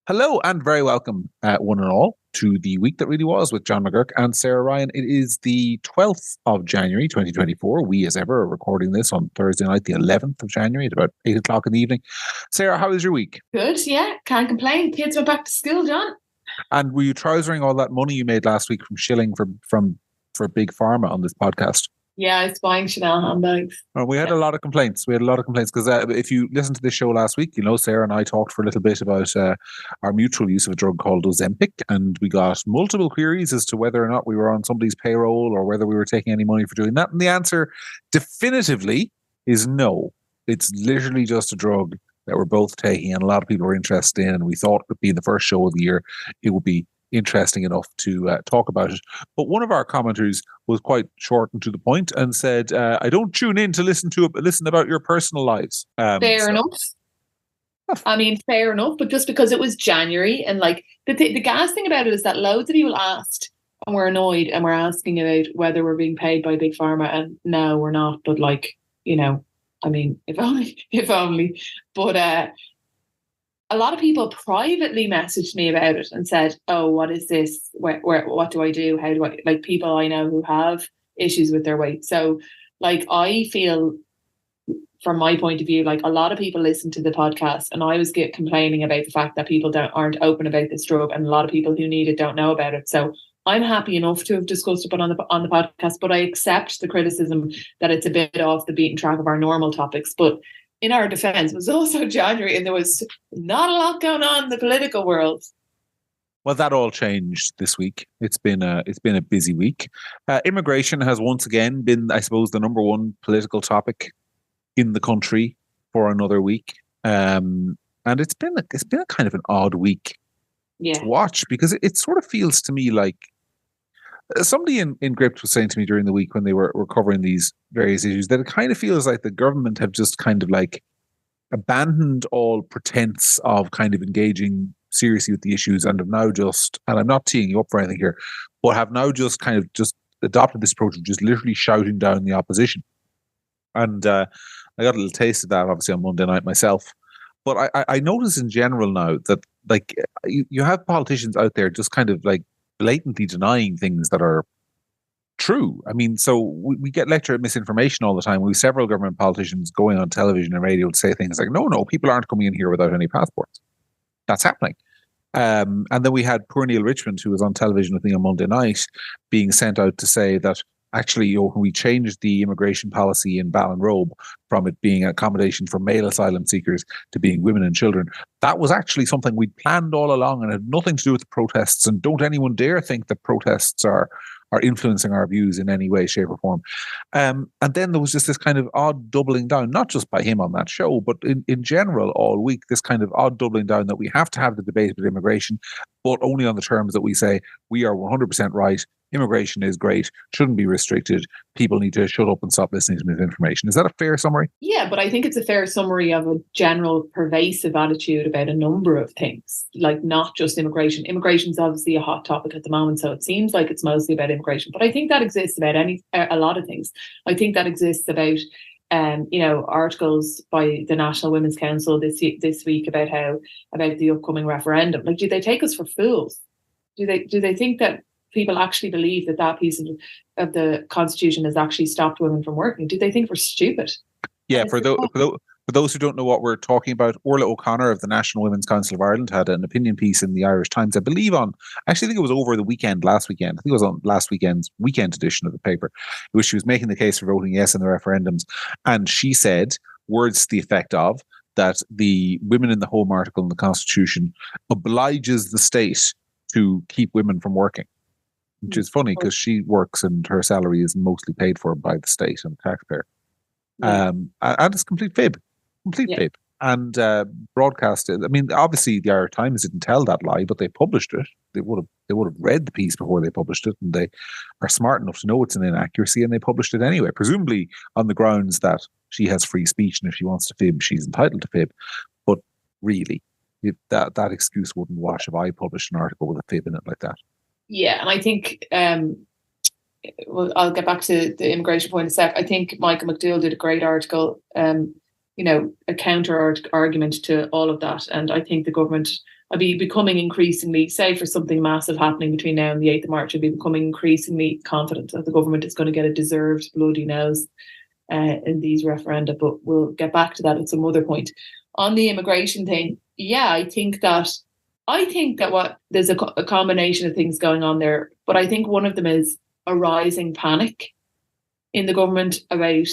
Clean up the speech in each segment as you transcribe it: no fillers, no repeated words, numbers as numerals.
Hello and very welcome, one and all, to the week that really was with John McGurk and Sarah Ryan. It is the 12th of January, 2024. We, as ever, are recording this on Thursday night, the 11th of January, at about 8 o'clock in the evening. Sarah, how was your week? Good, yeah. Can't complain. Kids went back to school, John. And were you trousering all that money you made last week from shilling for Big Pharma on this podcast? Yeah, it's buying Chanel handbags. We had a lot of complaints. Because if you listened to this show last week, you know, Sarah and I talked for a little bit about our mutual use of a drug called Ozempic, and we got multiple queries as to whether or not we were on somebody's payroll or whether we were taking any money for doing that. And the answer definitively is no. It's literally just a drug that we're both taking, and a lot of people are interested in. And we thought, it being the first show of the year, it would be interesting enough to talk about it. But one of our commenters was quite short and to the point and said, I don't tune in to listen about your personal lives. Fair enough. I mean, fair enough, but just because it was January, and like the gas thing about it is that loads of people asked and we're annoyed and we're asking about whether we're being paid by Big Pharma, and no, we're not. But like, you know, I mean, if only. But a lot of people privately messaged me about it and said, "Oh, what is this? What do I do? How do I?" Like, people I know who have issues with their weight. So, like, I feel, from my point of view, like a lot of people listen to the podcast, and I was complaining about the fact that people aren't open about this drug, and a lot of people who need it don't know about it. So, I'm happy enough to have discussed it on the podcast, but I accept the criticism that it's a bit off the beaten track of our normal topics. But in our defense, it was also January and there was not a lot going on in the political world. Well, that all changed this week. It's been a busy week. Immigration has once again been, I suppose, the number one political topic in the country for another week. And it's been a kind of an odd week to watch, because it sort of feels to me like somebody in Gript was saying to me during the week when they were covering these various issues that it kind of feels like the government have just kind of like abandoned all pretense of kind of engaging seriously with the issues, and have now just, and I'm not teeing you up for anything here, but have now just kind of just adopted this approach of just literally shouting down the opposition. And I got a little taste of that obviously on Monday night myself. But I notice in general now that like you have politicians out there just kind of like blatantly denying things that are true. I mean, so we get lectured at misinformation all the time. We have several government politicians going on television and radio to say things like, no, people aren't coming in here without any passports. That's happening. And then we had poor Neil Richmond, who was on television with me on Monday night, being sent out to say that actually, when we changed the immigration policy in Ballinrobe from it being accommodation for male asylum seekers to being women and children, that was actually something we'd planned all along and had nothing to do with the protests. And don't anyone dare think that protests are influencing our views in any way, shape, or form. And then there was just this kind of odd doubling down, not just by him on that show, but in general all week, this kind of odd doubling down that we have to have the debate with immigration, but only on the terms that we say we are 100% right. Immigration is great, shouldn't be restricted. People need to shut up and stop listening to misinformation. Is that a fair summary? Yeah, but I think it's a fair summary of a general pervasive attitude about a number of things, like not just immigration. Immigration is obviously a hot topic at the moment, so it seems like it's mostly about immigration. But I think that exists about a lot of things. I think that exists about articles by the National Women's Council this week about the upcoming referendum. Like, do they take us for fools? Do they think that people actually believe that piece of the Constitution has actually stopped women from working? Do they think we're stupid? Yeah, for those who don't know what we're talking about, Orla O'Connor of the National Women's Council of Ireland had an opinion piece in the Irish Times, I believe I think it was over the weekend, last weekend. I think it was on last weekend's weekend edition of the paper, where she was making the case for voting yes in the referendums. And she said words to the effect of that the women in the home article in the Constitution obliges the state to keep women from working. Which is funny because she works and her salary is mostly paid for by the state and the taxpayer. Yeah. And it's complete fib. And broadcasted. I mean, obviously the Irish Times didn't tell that lie, but they published it. They would have read the piece before they published it, and they are smart enough to know it's an inaccuracy, and they published it anyway, presumably on the grounds that she has free speech, and if she wants to fib, she's entitled to fib. But really, that excuse wouldn't wash if I published an article with a fib in it like that. Yeah, and I think I'll get back to the immigration point in a sec. I think Michael McDougall did a great article, a counter argument to all of that, and I think the government I'd be becoming increasingly, say for something massive happening between now and the 8th of March, I'd be becoming increasingly confident that the government is going to get a deserved bloody nose in these referenda. But we'll get back to that at some other point. On the immigration thing, yeah, I think that there's a combination of things going on there, but I think one of them is a rising panic in the government about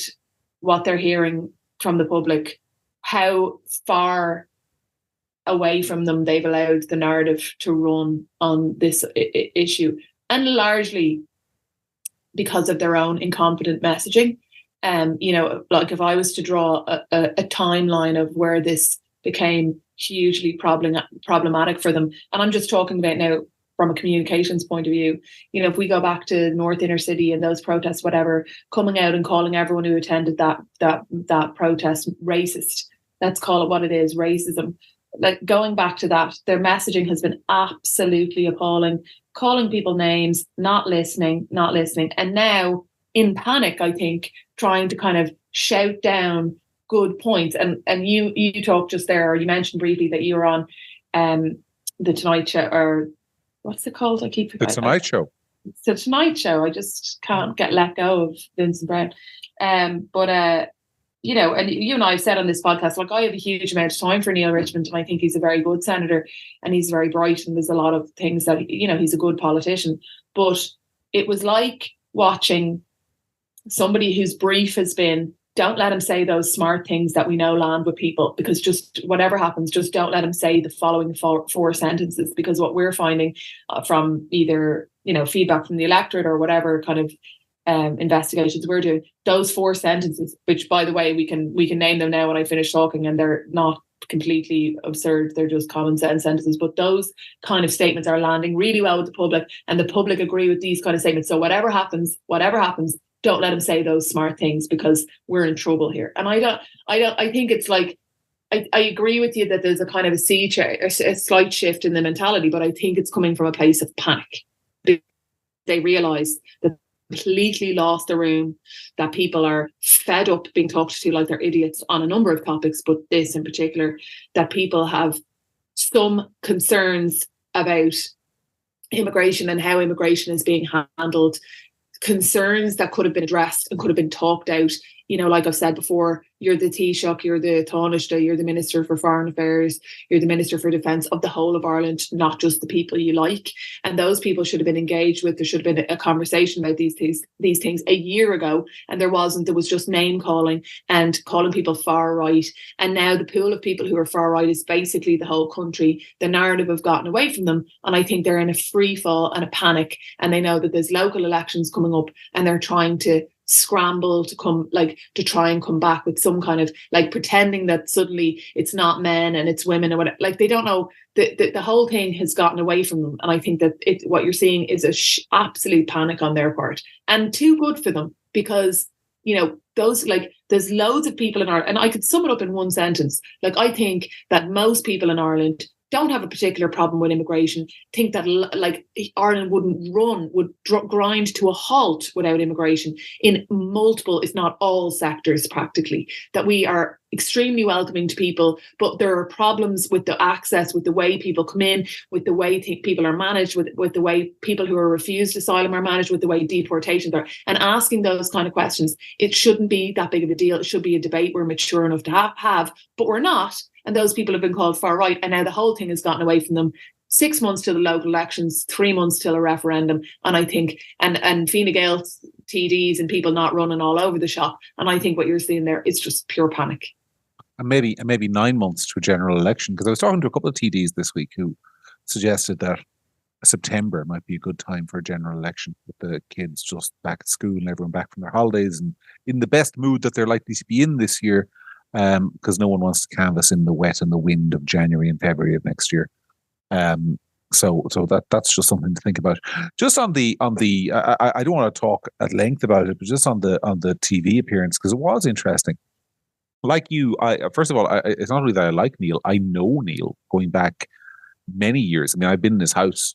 what they're hearing from the public, how far away from them they've allowed the narrative to run on this issue, and largely because of their own incompetent messaging. Like if I was to draw a timeline of where this became hugely problematic for them, and I'm just talking about now from a communications point of view, if we go back to North Inner City and those protests, whatever, coming out and calling everyone who attended that protest racist, let's call it what it is, racism. Like going back to that, their messaging has been absolutely appalling, calling people names, not listening. And now in panic, I think, trying to kind of shout down good points. And you talked just there, or you mentioned briefly that you were on the Tonight Show, or what's it called? I keep forgetting. The Tonight Show. It's the Tonight Show. I just can't get let go of Vincent Brown. And you and I have said on this podcast, like I have a huge amount of time for Neil Richmond, and I think he's a very good senator, and he's very bright, and there's a lot of things that, he's a good politician. But it was like watching somebody whose brief has been, don't let him say those smart things that we know land with people, because just whatever happens, just don't let him say the following four sentences, because what we're finding from either, feedback from the electorate or whatever kind of investigations we're doing, those 4 sentences, which by the way, we can name them now when I finish talking, and they're not completely absurd, they're just common sense sentences, but those kind of statements are landing really well with the public, and the public agree with these kind of statements. So whatever happens, don't let him say those smart things, because we're in trouble here. And I think it's like, I agree with you that there's a kind of a slight shift in the mentality, but I think it's coming from a place of panic. They realise that completely lost the room, that people are fed up being talked to like they're idiots on a number of topics, but this in particular, that people have some concerns about immigration and how immigration is being handled, concerns that could have been addressed and could have been talked out. Like I've said before, you're the Taoiseach, you're the Taoiseach, you're the Minister for Foreign Affairs, you're the Minister for Defence of the whole of Ireland, not just the people you like. And those people should have been engaged with. There should have been a conversation about these things a year ago, and there wasn't. There was just name calling and calling people far right. And now the pool of people who are far right is basically the whole country. The narrative have gotten away from them, and I think they're in a free fall and a panic, and they know that there's local elections coming up, and they're trying to scramble to try and come back with some kind of pretending that suddenly it's not men and it's women or whatever. They don't know. The whole thing has gotten away from them, and I think that what you're seeing is absolute panic on their part, and too good for them, because those there's loads of people in Ireland, and I could sum it up in one sentence. I think that most people in Ireland don't have a particular problem with immigration, think that Ireland would grind to a halt without immigration in multiple, if not all sectors practically, that we are extremely welcoming to people, but there are problems with the access, with the way people come in, with the way people are managed, with the way people who are refused asylum are managed, with the way deportations are. And asking those kind of questions, it shouldn't be that big of a deal. It should be a debate we're mature enough to have, but we're not. And those people have been called far right, and now the whole thing has gotten away from them. 6 months till the local elections, 3 months till a referendum, and I think and Fine Gael TDs and people not running all over the shop. And I think what you're seeing there is just pure panic. And maybe 9 months to a general election, because I was talking to a couple of TDs this week who suggested that September might be a good time for a general election, with the kids just back at school and everyone back from their holidays and in the best mood that they're likely to be in this year. Because no one wants to canvass in the wet and the wind of January and February of next year. So that's just something to think about. Just on the I don't want to talk at length about it, but just on the TV appearance, because it was interesting. Like you, first of all, it's not really that I like Neil. I know Neil going back many years. I mean, I've been in his house,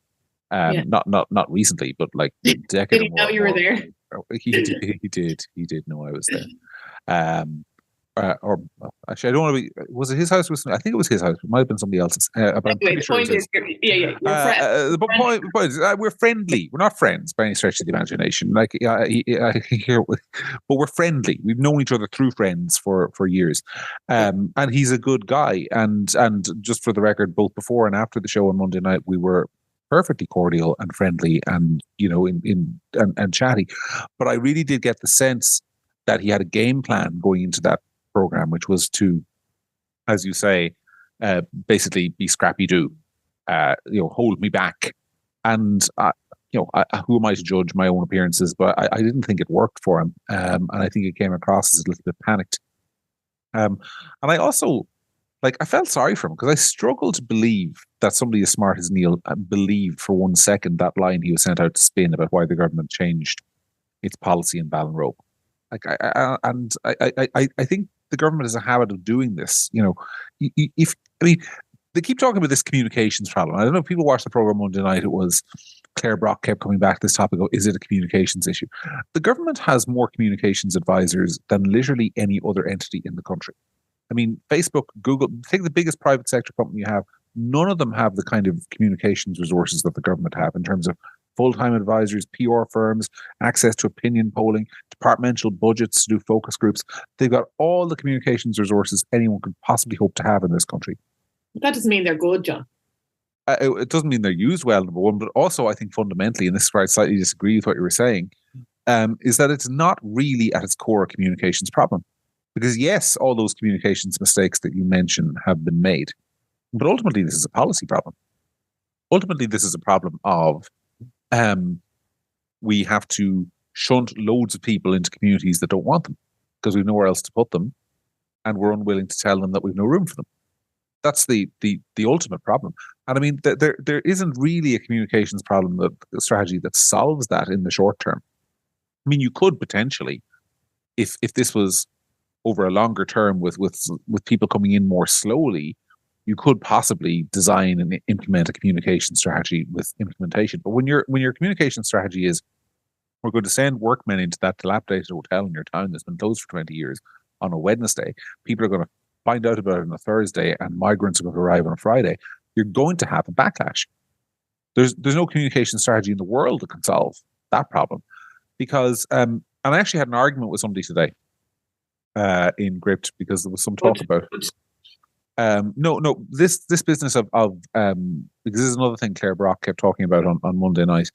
not recently, but like a decade. Did he know you were there? He did know I was there. or actually, I don't want to be. Was it his house? I think it was his house. It might have been somebody else's. But I'm Anyway, pretty the sure it point was is, his. you're friends. The point is, we're friendly. We're not friends by any stretch of the imagination. Like, but we're friendly. We've known each other through friends for years, and he's a good guy. And just for the record, both before and after the show on Monday night, we were perfectly cordial and friendly, and and chatty. But I really did get the sense that he had a game plan going into that program, which was to, as you say, basically be scrappy do, hold me back. And who am I to judge my own appearances? But I didn't think it worked for him, and I think it came across as a little bit panicked. And I also, I felt sorry for him because I struggle to believe that somebody as smart as Neil believed for 1 second that line he was sent out to spin about why the government changed its policy in Ballinrobe. I think the government has a habit of doing this. They keep talking about this communications problem. I don't know if people watched the program Monday night. It was Claire Brock kept coming back to this topic. Is it a communications issue? The government has more communications advisors than literally any other entity in the country. I mean, Facebook, Google, take the biggest private sector company you have. None of them have the kind of communications resources that the government have in terms of full-time advisors, PR firms, access to opinion polling, departmental budgets to do focus groups. They've got all the communications resources anyone could possibly hope to have in this country. That doesn't mean they're good, John. It doesn't mean they're used well, number one, but also I think fundamentally, and this is where I slightly disagree with what you were saying, is that it's not really at its core a communications problem. Because yes, all those communications mistakes that you mentioned have been made. But ultimately, this is a policy problem. Ultimately, this is a problem of we have to shunt loads of people into communities that don't want them because we've nowhere else to put them, and we're unwilling to tell them that we've no room for them. That's the ultimate problem. And I mean, there isn't really a communications problem, a strategy that solves that in the short term. I mean, you could potentially, if this was over a longer term with people coming in more slowly, you could possibly design and implement a communication strategy with implementation. But when your communication strategy is, we're going to send workmen into that dilapidated hotel in your town that's been closed for 20 years on a Wednesday, people are going to find out about it on a Thursday, and migrants are going to arrive on a Friday, you're going to have a backlash. There's no communication strategy in the world that can solve that problem. Because, and I actually had an argument with somebody today in Gript because there was some talk about this business of because this is another thing Claire Brock kept talking about on Monday night.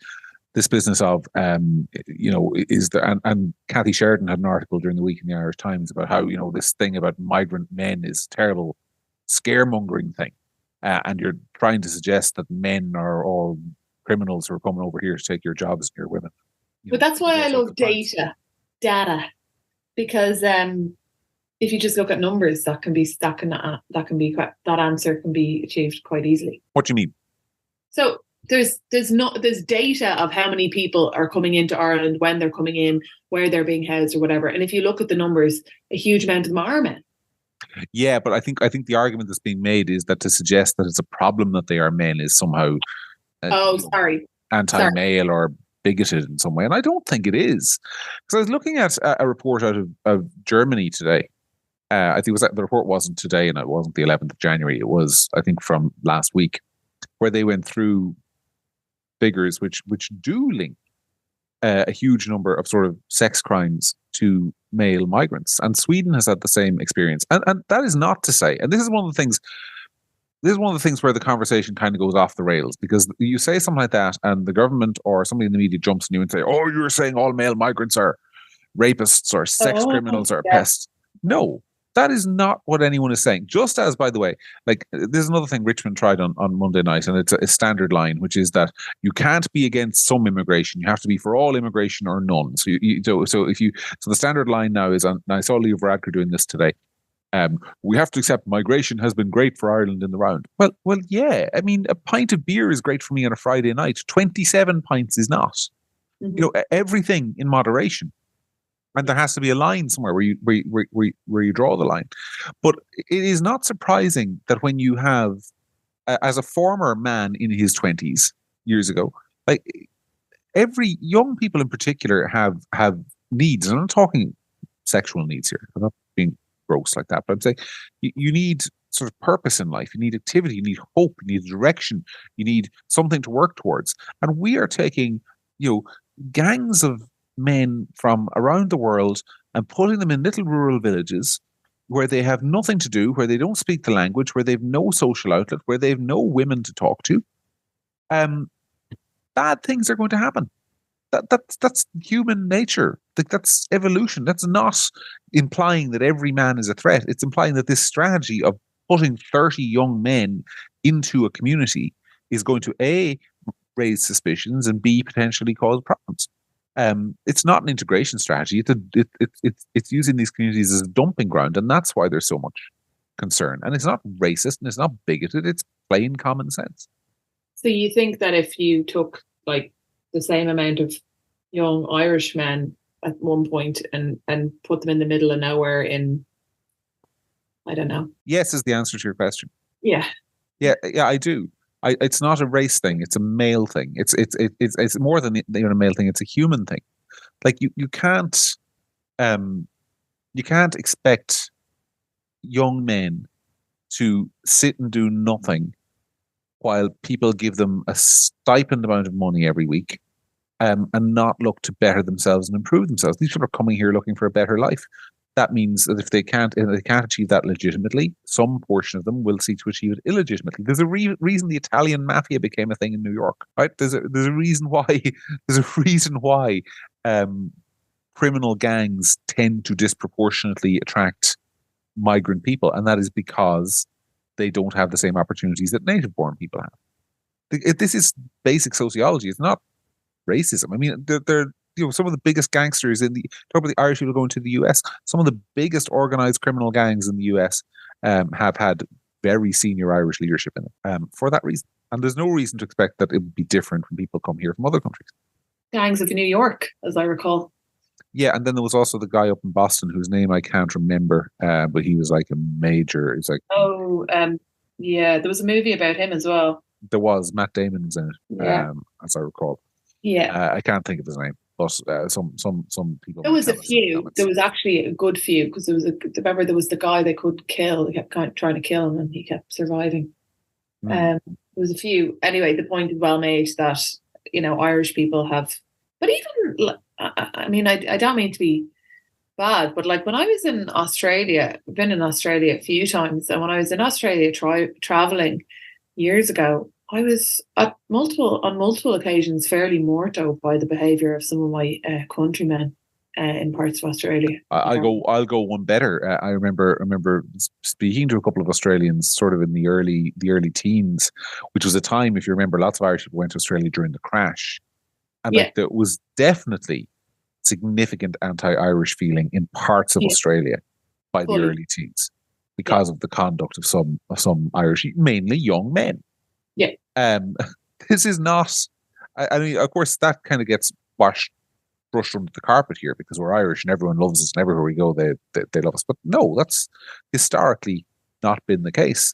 This business of is there, and Kathy Sheridan had an article during the week in the Irish Times about how this thing about migrant men is a terrible scaremongering thing, and you're trying to suggest that men are all criminals who are coming over here to take your jobs and your women. But that's why I love data, because if you just look at numbers, that answer can be achieved quite easily. What do you mean? So there's data of how many people are coming into Ireland, when they're coming in, where they're being housed or whatever. And if you look at the numbers, a huge amount of them are men. Yeah, but I think the argument that's being made is that to suggest that it's a problem that they are men is somehow anti-male or bigoted in some way, and I don't think it is. Because I was looking at a report out of Germany today. I think the report wasn't today, and it wasn't the 11th of January. It was, I think, from last week, where they went through figures which do link a huge number of sort of sex crimes to male migrants, and Sweden has had the same experience. And that is not to say, and this is one of the things where the conversation kind of goes off the rails, because you say something like that and the government or somebody in the media jumps on you and say, oh, you're saying all male migrants are rapists or sex criminals or pests. No, that is not what anyone is saying. Just as, by the way, there's another thing Richmond tried on Monday night, and it's a standard line, which is that you can't be against some immigration. You have to be for all immigration or none. So the standard line now is, and I saw Leo Varadkar doing this today, we have to accept migration has been great for Ireland in the round. Well, yeah. I mean, a pint of beer is great for me on a Friday night. 27 pints is not. Mm-hmm. Everything in moderation. And there has to be a line somewhere where you draw the line. But it is not surprising that when you have, as a former man in his 20s years ago, every young people in particular have needs. And I'm not talking sexual needs here. I'm not being gross like that, but I'm saying you need sort of purpose in life. You need activity. You need hope. You need direction. You need something to work towards. And we are taking, gangs of men from around the world and putting them in little rural villages where they have nothing to do, where they don't speak the language, where they've no social outlet, where they've no women to talk to. Bad things are going to happen. That's human nature. That's evolution. That's not implying that every man is a threat. It's implying that this strategy of putting 30 young men into a community is going to A, raise suspicions, and B, potentially cause problems. It's not an integration strategy. It's using these communities as a dumping ground, and that's why there's so much concern. And it's not racist and it's not bigoted. It's plain common sense. So you think that if you took like the same amount of young Irish men at one point and put them in the middle of nowhere in, I don't know. Yes is the answer to your question. Yeah. Yeah, I do. It's not a race thing. It's a male thing. It's more than a male thing. It's a human thing. Like you can't expect young men to sit and do nothing while people give them a stipend amount of money every week, and not look to better themselves and improve themselves. These people are coming here looking for a better life. That means that if they can't achieve that legitimately, some portion of them will seek to achieve it illegitimately. There's a reason the Italian mafia became a thing in New York, right? There's a reason why. There's a reason why criminal gangs tend to disproportionately attract migrant people, and that is because they don't have the same opportunities that native-born people have. This is basic sociology. It's not racism. I mean, they're some of the biggest gangsters talk about the Irish people going to the US. Some of the biggest organized criminal gangs in the US have had very senior Irish leadership in it for that reason. And there's no reason to expect that it would be different when people come here from other countries. Gangs of New York, as I recall. Yeah, and then there was also the guy up in Boston whose name I can't remember, but he was like a major. It's like yeah, there was a movie about him as well. There was. Matt Damon was in it, as I recall. Yeah, I can't think of his name, but some people. There was a few. There was actually a good few because remember there was the guy they couldn't kill. They kept trying to kill him, and he kept surviving. There was a few. Anyway, the point is well made that Irish people have, but even I mean I don't mean to be bad, but like when I was in Australia, I've been in Australia a few times, and when I was in Australia traveling years ago, I was on multiple occasions fairly morto by the behaviour of some of my countrymen in parts of Australia. I'll go one better. I remember speaking to a couple of Australians sort of in the early teens, which was a time, if you remember, lots of Irish people went to Australia during the crash, and there was definitely significant anti-Irish feeling in parts of Australia by the early teens because of the conduct of some Irish, mainly young men. Yeah. This is not. I mean, of course, that kind of gets brushed under the carpet here because we're Irish and everyone loves us and everywhere we go they love us. But no, that's historically not been the case,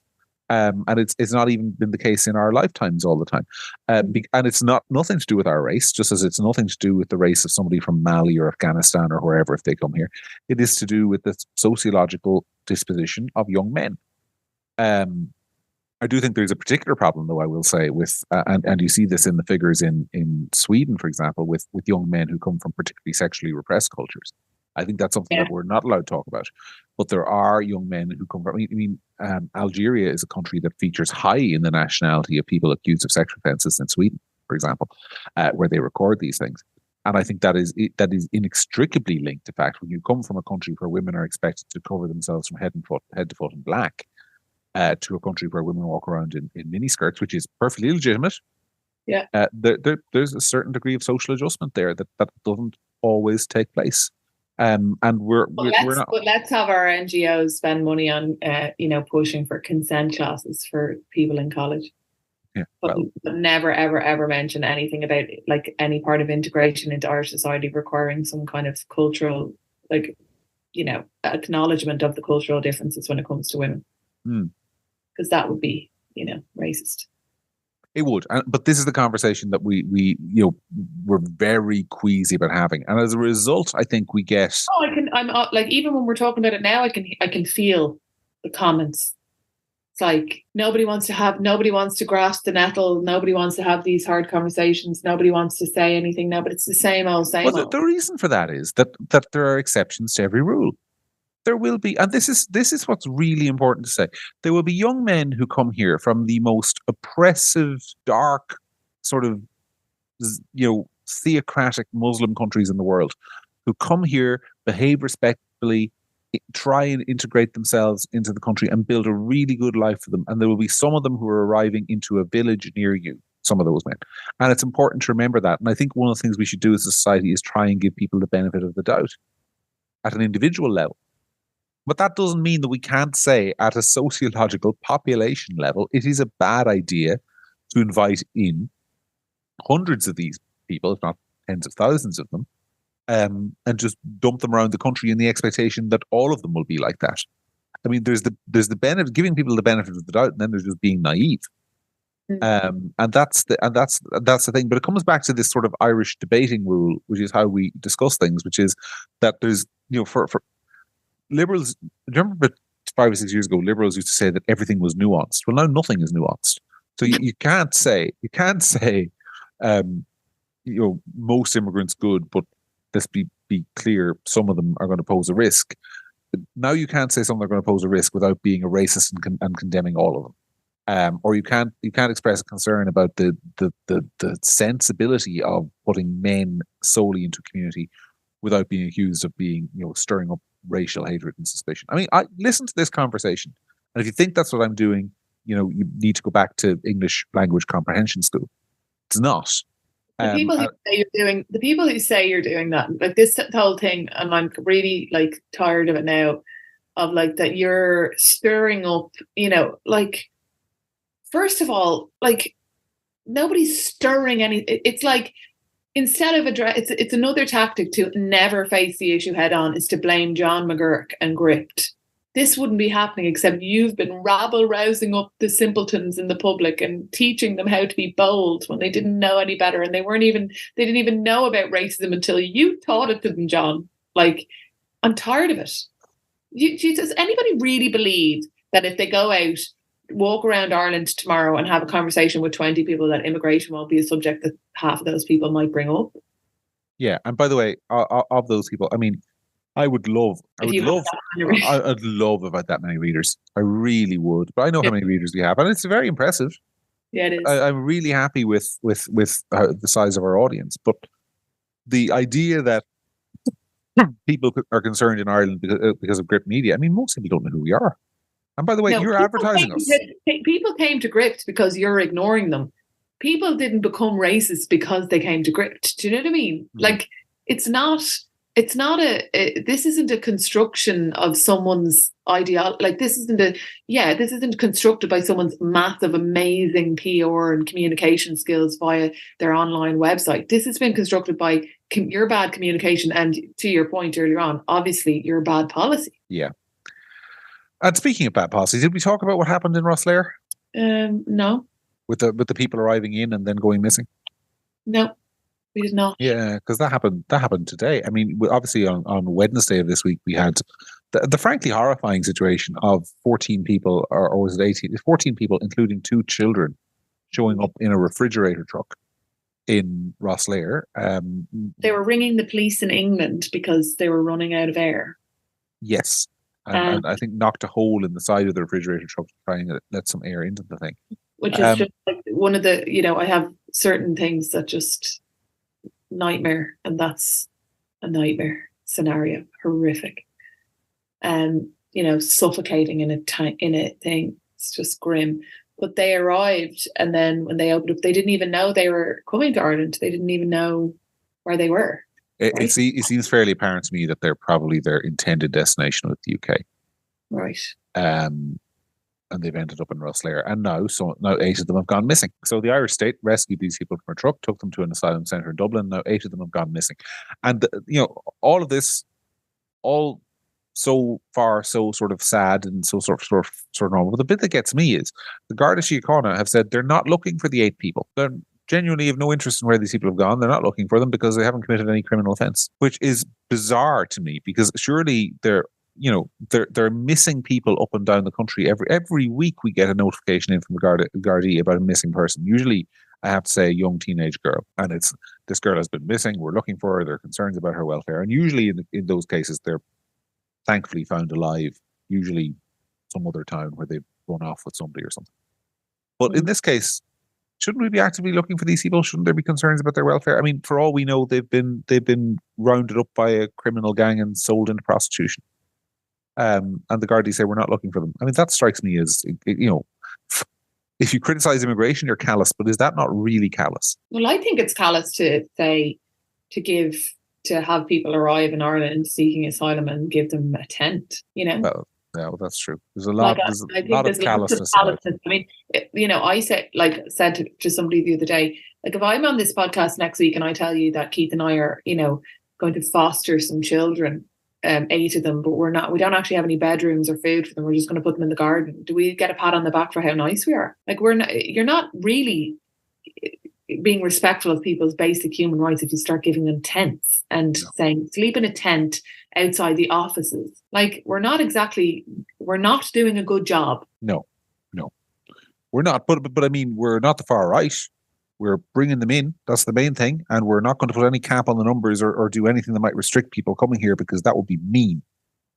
and it's not even been the case in our lifetimes all the time. And it's nothing to do with our race, just as it's nothing to do with the race of somebody from Mali or Afghanistan or wherever if they come here. It is to do with the sociological disposition of young men. I do think there's a particular problem, though, I will say, with and you see this in the figures in Sweden, for example, with young men who come from particularly sexually repressed cultures. I think that's something that we're not allowed to talk about. But there are young men who come from. I mean, Algeria is a country that features high in the nationality of people accused of sexual offences in Sweden, for example, where they record these things. And I think that is inextricably linked to the fact when you come from a country where women are expected to cover themselves from head to foot in black. To a country where women walk around in miniskirts, which is perfectly legitimate. Yeah. There's a certain degree of social adjustment there that doesn't always take place. And we're not. But let's have our NGOs spend money on pushing for consent classes for people in college. Yeah. But never ever mention anything about like any part of integration into Irish society requiring some kind of cultural acknowledgement of the cultural differences when it comes to women. Because that would be, racist. It would, but this is the conversation that we're very queasy about having, and as a result, I think we get. Oh, I'm like, even when we're talking about it now, I can feel the comments. It's like nobody wants to grasp the nettle. Nobody wants to have these hard conversations. Nobody wants to say anything now, but it's the same old. Well, the reason for that is that there are exceptions to every rule. There will be, and this is what's really important to say. There will be young men who come here from the most oppressive, dark, sort of, theocratic Muslim countries in the world, who come here, behave respectfully, try and integrate themselves into the country and build a really good life for them. And there will be some of them who are arriving into a village near you, some of those men. And it's important to remember that. And I think one of the things we should do as a society is try and give people the benefit of the doubt at an individual level. But that doesn't mean that we can't say at a sociological population level, it is a bad idea to invite in hundreds of these people, if not tens of thousands of them, and just dump them around the country in the expectation that all of them will be like that. I mean, there's the benefit, giving people the benefit of the doubt, and then there's just being naive. And that's the thing. But it comes back to this sort of Irish debating rule, which is how we discuss things, which is that there's, for liberals, remember 5 or 6 years ago, liberals used to say that everything was nuanced. Well, now nothing is nuanced. So you can't say, most immigrants good, but let's be clear, some of them are going to pose a risk. Now you can't say some are going to pose a risk without being a racist and condemning all of them. Or you can't express a concern about the sensibility of putting men solely into a community without being accused of being, stirring up racial hatred and suspicion. I mean, I listen to this conversation, and if you think that's what I'm doing, you need to go back to English language comprehension school. It's not. The people who say you're doing that, like this whole thing, and I'm really like tired of it now, of like that you're stirring up, like, first of all, like, nobody's stirring any. It's like, instead of it's another tactic to never face the issue head on, is to blame John McGurk and Gript. This wouldn't be happening except you've been rabble-rousing up the simpletons in the public and teaching them how to be bold when they didn't know any better, and they didn't even know about racism until you taught it to them, John. Like, I'm tired of it. Does anybody really believe that if they go out, walk around Ireland tomorrow and have a conversation with 20 people, that immigration won't be a subject that half of those people might bring up? Yeah, and by the way, of those people, I mean, I'd love about that many readers. I really would, but I know how many readers we have, and it's very impressive. Yeah, it is. I'm really happy with the size of our audience, but the idea that people are concerned in Ireland because of Gript Media, I mean, most people don't know who we are. And by the way, you're advertising us. People came to Gript because you're ignoring them. People didn't become racist because they came to Gript. Do you know what I mean? Like, this isn't a construction of someone's ideology. Like, this isn't constructed by someone's massive, amazing PR and communication skills via their online website. This has been constructed by your bad communication and, to your point earlier on, obviously your bad policy. Yeah. And speaking of bad policy, did we talk about what happened in Rosslare? No. With the people arriving in and then going missing? No, we did not. Yeah, because that happened today. I mean, obviously on Wednesday of this week, we had the frankly horrifying situation of 14 people, or was it 18? 14 people, including 2 children, showing up in a refrigerator truck in Rosslare. They were ringing the police in England because they were running out of air. Yes. And I think knocked a hole in the side of the refrigerator truck to try and let some air into the thing. Which is just like one of the, I have certain things that just nightmare, and that's a nightmare scenario, horrific. Suffocating in a thing, it's just grim. But they arrived, and then when they opened up, they didn't even know they were coming to Ireland. They didn't even know where they were. It seems fairly apparent to me that they're probably their intended destination with the UK. Right. And they've ended up in Rosslare. And now 8 of them have gone missing. So the Irish state rescued these people from a truck, took them to an asylum centre in Dublin. Now 8 of them have gone missing. And, all of this, all so far so sort of sad and so sort of normal. But the bit that gets me is the Garda Síochána have said they're not looking for the 8 people. They're genuinely have no interest in where these people have gone. They're not looking for them because they haven't committed any criminal offence, which is bizarre to me because surely they're missing people up and down the country. Every week we get a notification in from the Gardaí about a missing person. Usually, I have to say, a young teenage girl, and it's this girl has been missing. We're looking for her. There are concerns about her welfare, and usually in those cases, they're thankfully found alive. Usually, some other town where they've run off with somebody or something. But in this case, shouldn't we be actively looking for these people? Shouldn't there be concerns about their welfare? I mean, for all we know, they've been rounded up by a criminal gang and sold into prostitution. And the Gardaí say we're not looking for them. I mean, that strikes me as, if you criticize immigration, you're callous, but is that not really callous? Well, I think it's callous to say, to have people arrive in Ireland seeking asylum and give them a tent, Well, that's true. There's a lot, of callousness. I mean, I said to somebody the other day, like, if I'm on this podcast next week and I tell you that Keith and I are, going to foster some children, 8 of them, but we don't actually have any bedrooms or food for them. We're just going to put them in the garden. Do we get a pat on the back for how nice we are? Like, you're not really being respectful of people's basic human rights if you start giving them tents and saying sleep in a tent outside the offices. Like, we're not doing a good job. No, we're not. But I mean, we're not the far right. We're bringing them in. That's the main thing. And we're not going to put any cap on the numbers or do anything that might restrict people coming here because that would be mean.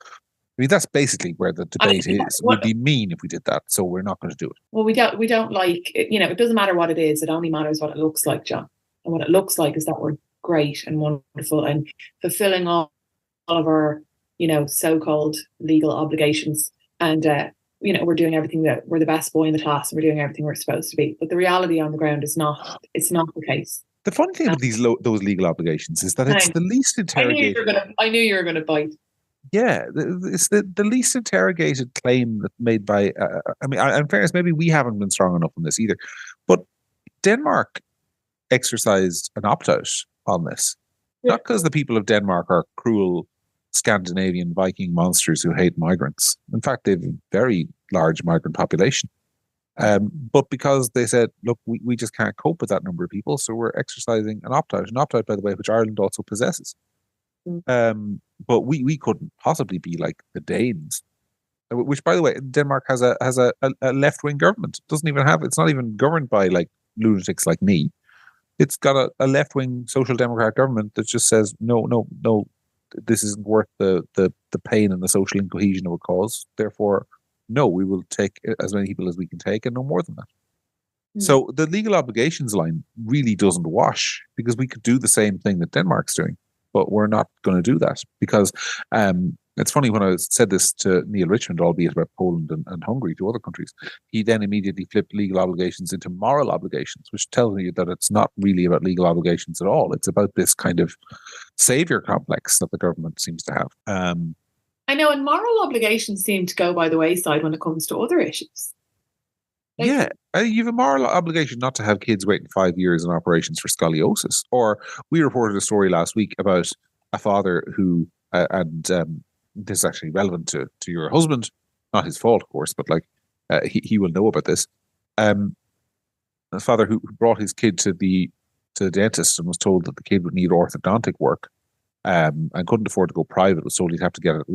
I mean, that's basically where the debate is. It would be mean if we did that. So we're not going to do it. Well, we don't like, it doesn't matter what it is. It only matters what it looks like, John. And what it looks like is that we're great and wonderful and fulfilling all of our, so-called legal obligations. And, we're doing everything that we're the best boy in the class and we're doing everything we're supposed to be. But the reality on the ground is it's not the case. The funny thing about those legal obligations is that it's the least interrogated. I knew you were going to bite. Yeah, it's the least interrogated claim that made by. In fairness, maybe we haven't been strong enough on this either. But Denmark exercised an opt-out on this, not because the people of Denmark are cruel Scandinavian Viking monsters who hate migrants. In fact, they have a very large migrant population. But because they said, look, we just can't cope with that number of people, so we're exercising an opt-out. An opt-out, by the way, which Ireland also possesses. But we couldn't possibly be like the Danes, which, by the way, Denmark has a left-wing government. It's not even governed by like lunatics like me. It's got a left-wing social democrat government that just says no, this isn't worth the pain and the social incohesion it would cause. Therefore, no, we will take as many people as we can take and no more than that. So the legal obligations line really doesn't wash because we could do the same thing that Denmark's doing, but we're not going to do that because it's funny when I said this to Neil Richmond, albeit about Poland and Hungary, to other countries, he then immediately flipped legal obligations into moral obligations, which tells you that it's not really about legal obligations at all. It's about this kind of savior complex that the government seems to have. I know, and moral obligations seem to go by the wayside when it comes to other issues. You have a moral obligation not to have kids waiting 5 years in operations for scoliosis. Or we reported a story last week about a father who, this is actually relevant to your husband, not his fault, of course, but he will know about this. A father who brought his kid to the dentist and was told that the kid would need orthodontic work, and couldn't afford to go private. Was told he'd have to get it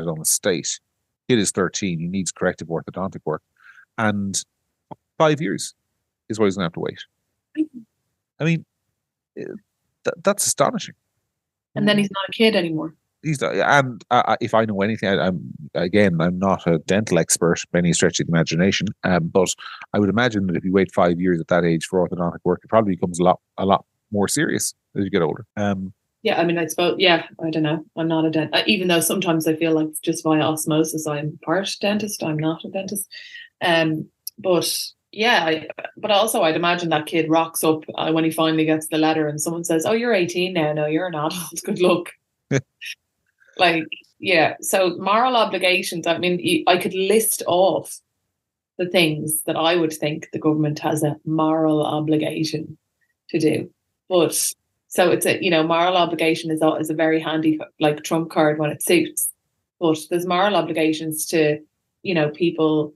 on the state. Kid is 13. He needs corrective orthodontic work, and 5 years is what he's going to have to wait. I mean, that's astonishing. And then he's not a kid anymore. If I know anything, I'm not a dental expert by any stretch of the imagination, but I would imagine that if you wait 5 years at that age for orthodontic work, it probably becomes a lot more serious as you get older. I mean, I suppose, I don't know. I'm not a dentist, even though sometimes I feel like just via osmosis, I'm part dentist. I'm not a dentist. But also I'd imagine that kid rocks up when he finally gets the letter and someone says, oh, you're 18 now. No, you're not. Good luck. So moral obligations, I mean, I could list off the things that I would think the government has a moral obligation to do. But so it's moral obligation is a very handy, like, trump card when it suits. but there's moral obligations to, people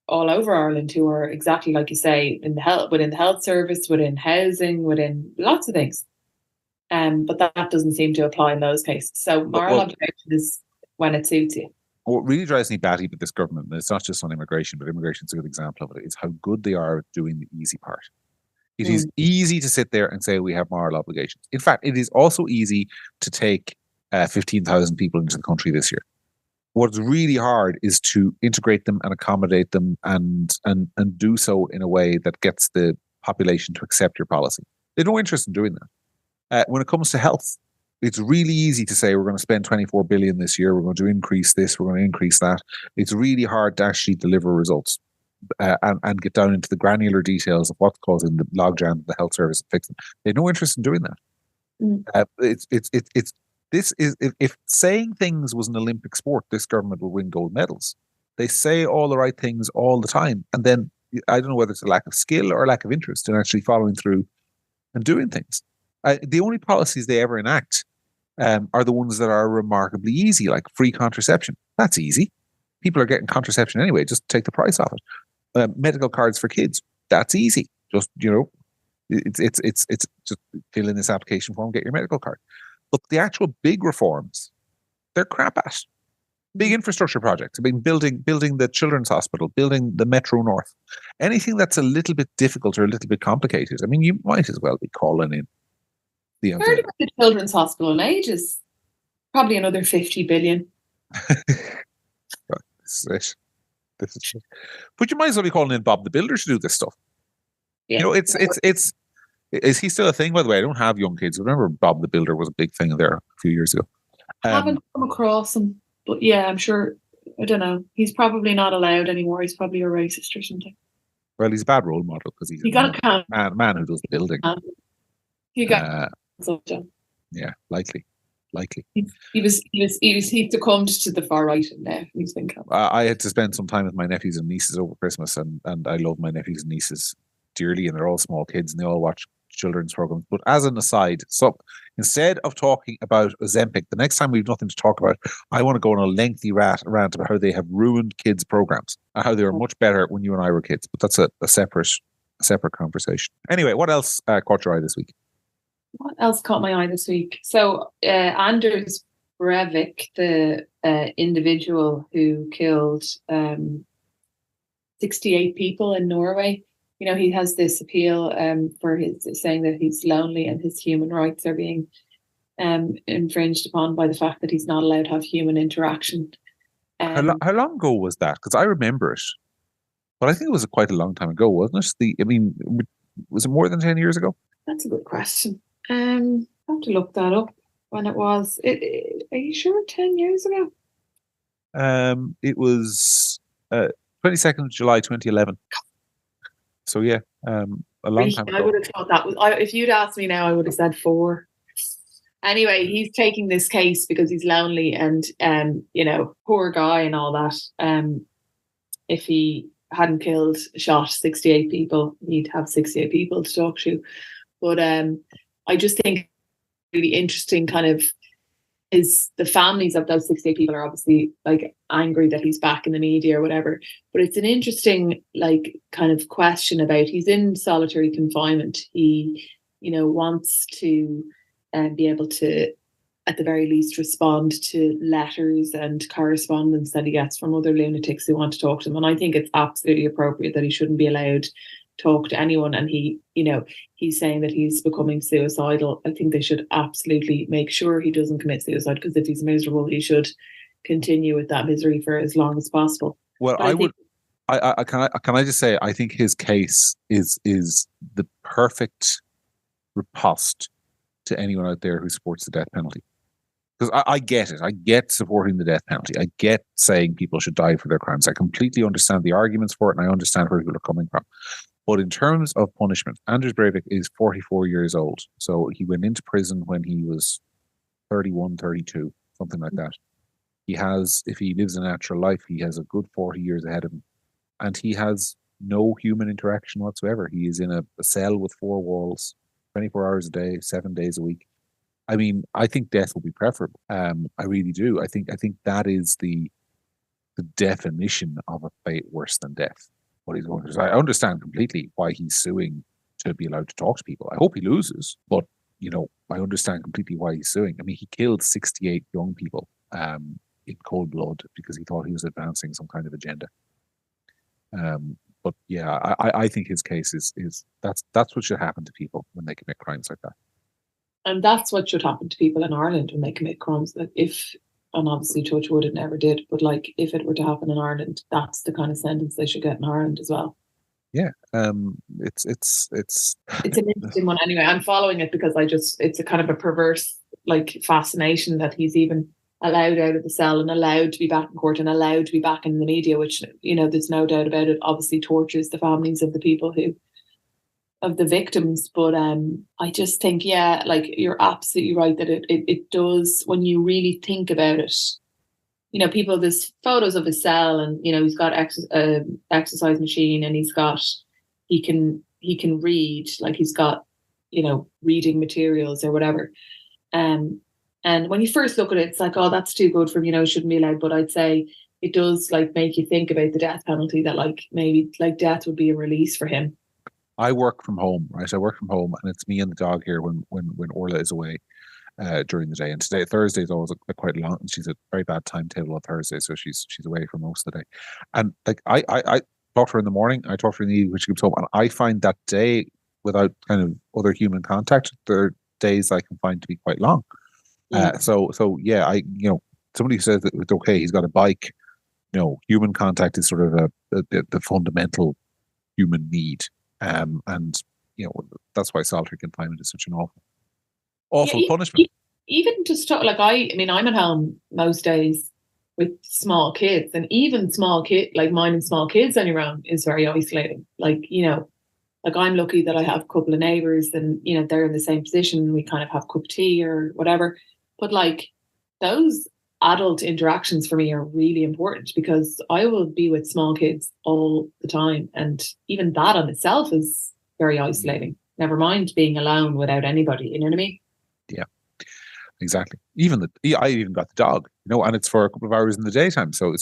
all over Ireland who are exactly like you say, within the health service, within housing, within lots of things. But that doesn't seem to apply in those cases. So moral obligation is when it suits you. What really drives me batty with this government, and it's not just on immigration, but immigration is a good example of it, is how good they are at doing the easy part. It is easy to sit there and say we have moral obligations. In fact, it is also easy to take 15,000 people into the country this year. What's really hard is to integrate them and accommodate them and do so in a way that gets the population to accept your policy. They have no interest in doing that. When it comes to health, it's really easy to say we're going to spend 24 billion this year. We're going to increase this. We're going to increase that. It's really hard to actually deliver results and get down into the granular details of what's causing the logjam of the health service and fix them. They have no interest in doing that. If saying things was an Olympic sport, this government will win gold medals. They say all the right things all the time, and then I don't know whether it's a lack of skill or a lack of interest in actually following through and doing things. The only policies they ever enact are the ones that are remarkably easy, like free contraception. That's easy. People are getting contraception anyway. Just take the price off it. Medical cards for kids. That's easy. Just it's just fill in this application form, get your medical card. But the actual big reforms, they're crap at. Big infrastructure projects. I mean, building the children's hospital, building the Metro North. Anything that's a little bit difficult or a little bit complicated. I mean, you might as well be calling in the Unvetted. Heard about the children's hospital in ages. Probably another 50 billion. This is it. But you might as well be calling in Bob the Builder to do this stuff. Yeah. Is he still a thing, by the way? I don't have young kids. I remember Bob the Builder was a big thing there a few years ago. I haven't come across him, but yeah, I'm sure. I don't know. He's probably not allowed anymore. He's probably a racist or something. Well, he's a bad role model because he's a man who does the building. You got yeah, likely. He succumbed to the far right, and now he's been cancelled. I had to spend some time with my nephews and nieces over Christmas, and I love my nephews and nieces dearly, and they're all small kids and they all watch children's programs. But as an aside, so instead of talking about Ozempic, the next time we've nothing to talk about, I want to go on a lengthy rant about how they have ruined kids' programs and how they were much better when you and I were kids. But that's a separate conversation. Anyway, what else caught your eye this week? What else caught my eye this week? So Anders Breivik, the individual who killed 68 people in Norway, he has this appeal for his saying that he's lonely and his human rights are being infringed upon by the fact that he's not allowed to have human interaction. How long ago was that? Because I remember it, but I think it was quite a long time ago, wasn't it? Was it more than 10 years ago? That's a good question. I have to look that up when it was. Are you sure 10 years ago? It was 22nd of July 2011. So yeah, a long time ago. I would have thought that was. If you'd asked me now, I would have said 4. Anyway, he's taking this case because he's lonely and poor guy and all that. If he hadn't shot 68 people, he'd have 68 people to talk to. But I just think really interesting kind of is the families of those 68 people are obviously like angry that he's back in the media or whatever. But it's an interesting kind of question about he's in solitary confinement. He, wants to be able to, at the very least, respond to letters and correspondence that he gets from other lunatics who want to talk to him. And I think it's absolutely appropriate that he shouldn't be allowed to talk to anyone. And he's saying that he's becoming suicidal. I think they should absolutely make sure he doesn't commit suicide, because if he's miserable, he should continue with that misery for as long as possible. Well, can I just say, I think his case is the perfect riposte to anyone out there who supports the death penalty. Because I get it. I get supporting the death penalty. I get saying people should die for their crimes. I completely understand the arguments for it, and I understand where people are coming from. But in terms of punishment, Anders Breivik is 44 years old. So he went into prison when he was 31, 32, something like that. He has, if he lives a natural life, he has a good 40 years ahead of him. And he has no human interaction whatsoever. He is in a cell with 4 walls, 24 hours a day, 7 days a week. I mean, I think death would be preferable. I really do. I think that is the definition of a fate worse than death. What he's going through. So I understand completely why he's suing to be allowed to talk to people. I hope he loses, but I understand completely why he's suing. I mean, he killed 68 young people in cold blood because he thought he was advancing some kind of agenda. But yeah, I think his case is that's what should happen to people when they commit crimes like that. And that's what should happen to people in Ireland when they commit crimes. That and obviously touch wood, it never did, but like if it were to happen in Ireland, that's the kind of sentence they should get in Ireland as well. Yeah, it's an interesting one anyway. I'm following it because it's a kind of a perverse like fascination that he's even allowed out of the cell and allowed to be back in court and allowed to be back in the media, which there's no doubt about it. Obviously, tortures the families of the people of the victims, but I just think, yeah, like you're absolutely right that it does when you really think about it. People, there's photos of his cell, and he's got exercise machine, and he can read, like he's got reading materials or whatever. And when you first look at it, it's like, oh, that's too good for him, shouldn't be allowed. But I'd say it does like make you think about the death penalty, that like maybe like death would be a release for him. I work from home, right? I work from home, and it's me and the dog here when Orla is away during the day. And today, Thursday is always quite long. She's a very bad timetable on Thursday, so she's away for most of the day. And like I talk to her in the morning, I talk to her in the evening when she comes home, and I find that day without kind of other human contact, there are days I can find to be quite long. So yeah, somebody who says that it's okay, he's got a bike. Human contact is sort of the fundamental human need. And that's why solitary confinement is such an awful punishment. Even just like I'm at home most days with small kids, and even small kid like mine and small kids on your own is very isolating. Like like I'm lucky that I have a couple of neighbours, and they're in the same position. We kind of have a cup of tea or whatever. But like those adult interactions for me are really important, because I will be with small kids all the time, and even that on itself is very isolating. Never mind being alone without anybody. You know what I mean? Yeah, exactly. I even got the dog, and it's for a couple of hours in the daytime. So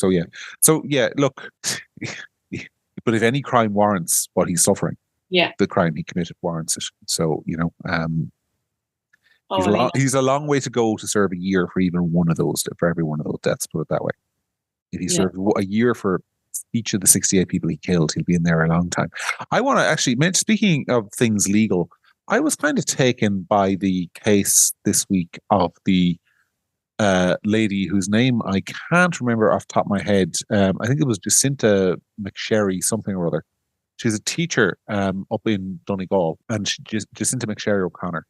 yeah. Look, but if any crime warrants what he's suffering, the crime he committed warrants it. So he's a long way to go to serve a year for even one of those, for every one of those deaths, put it that way. If he served a year for each of the 68 people he killed, he'll be in there a long time. I want to actually, speaking of things legal, I was kind of taken by the case this week of the lady whose name I can't remember off the top of my head. I think it was Jacinta McSherry, something or other. She's a teacher up in Donegal, and Jacinta McSherry O'Connor.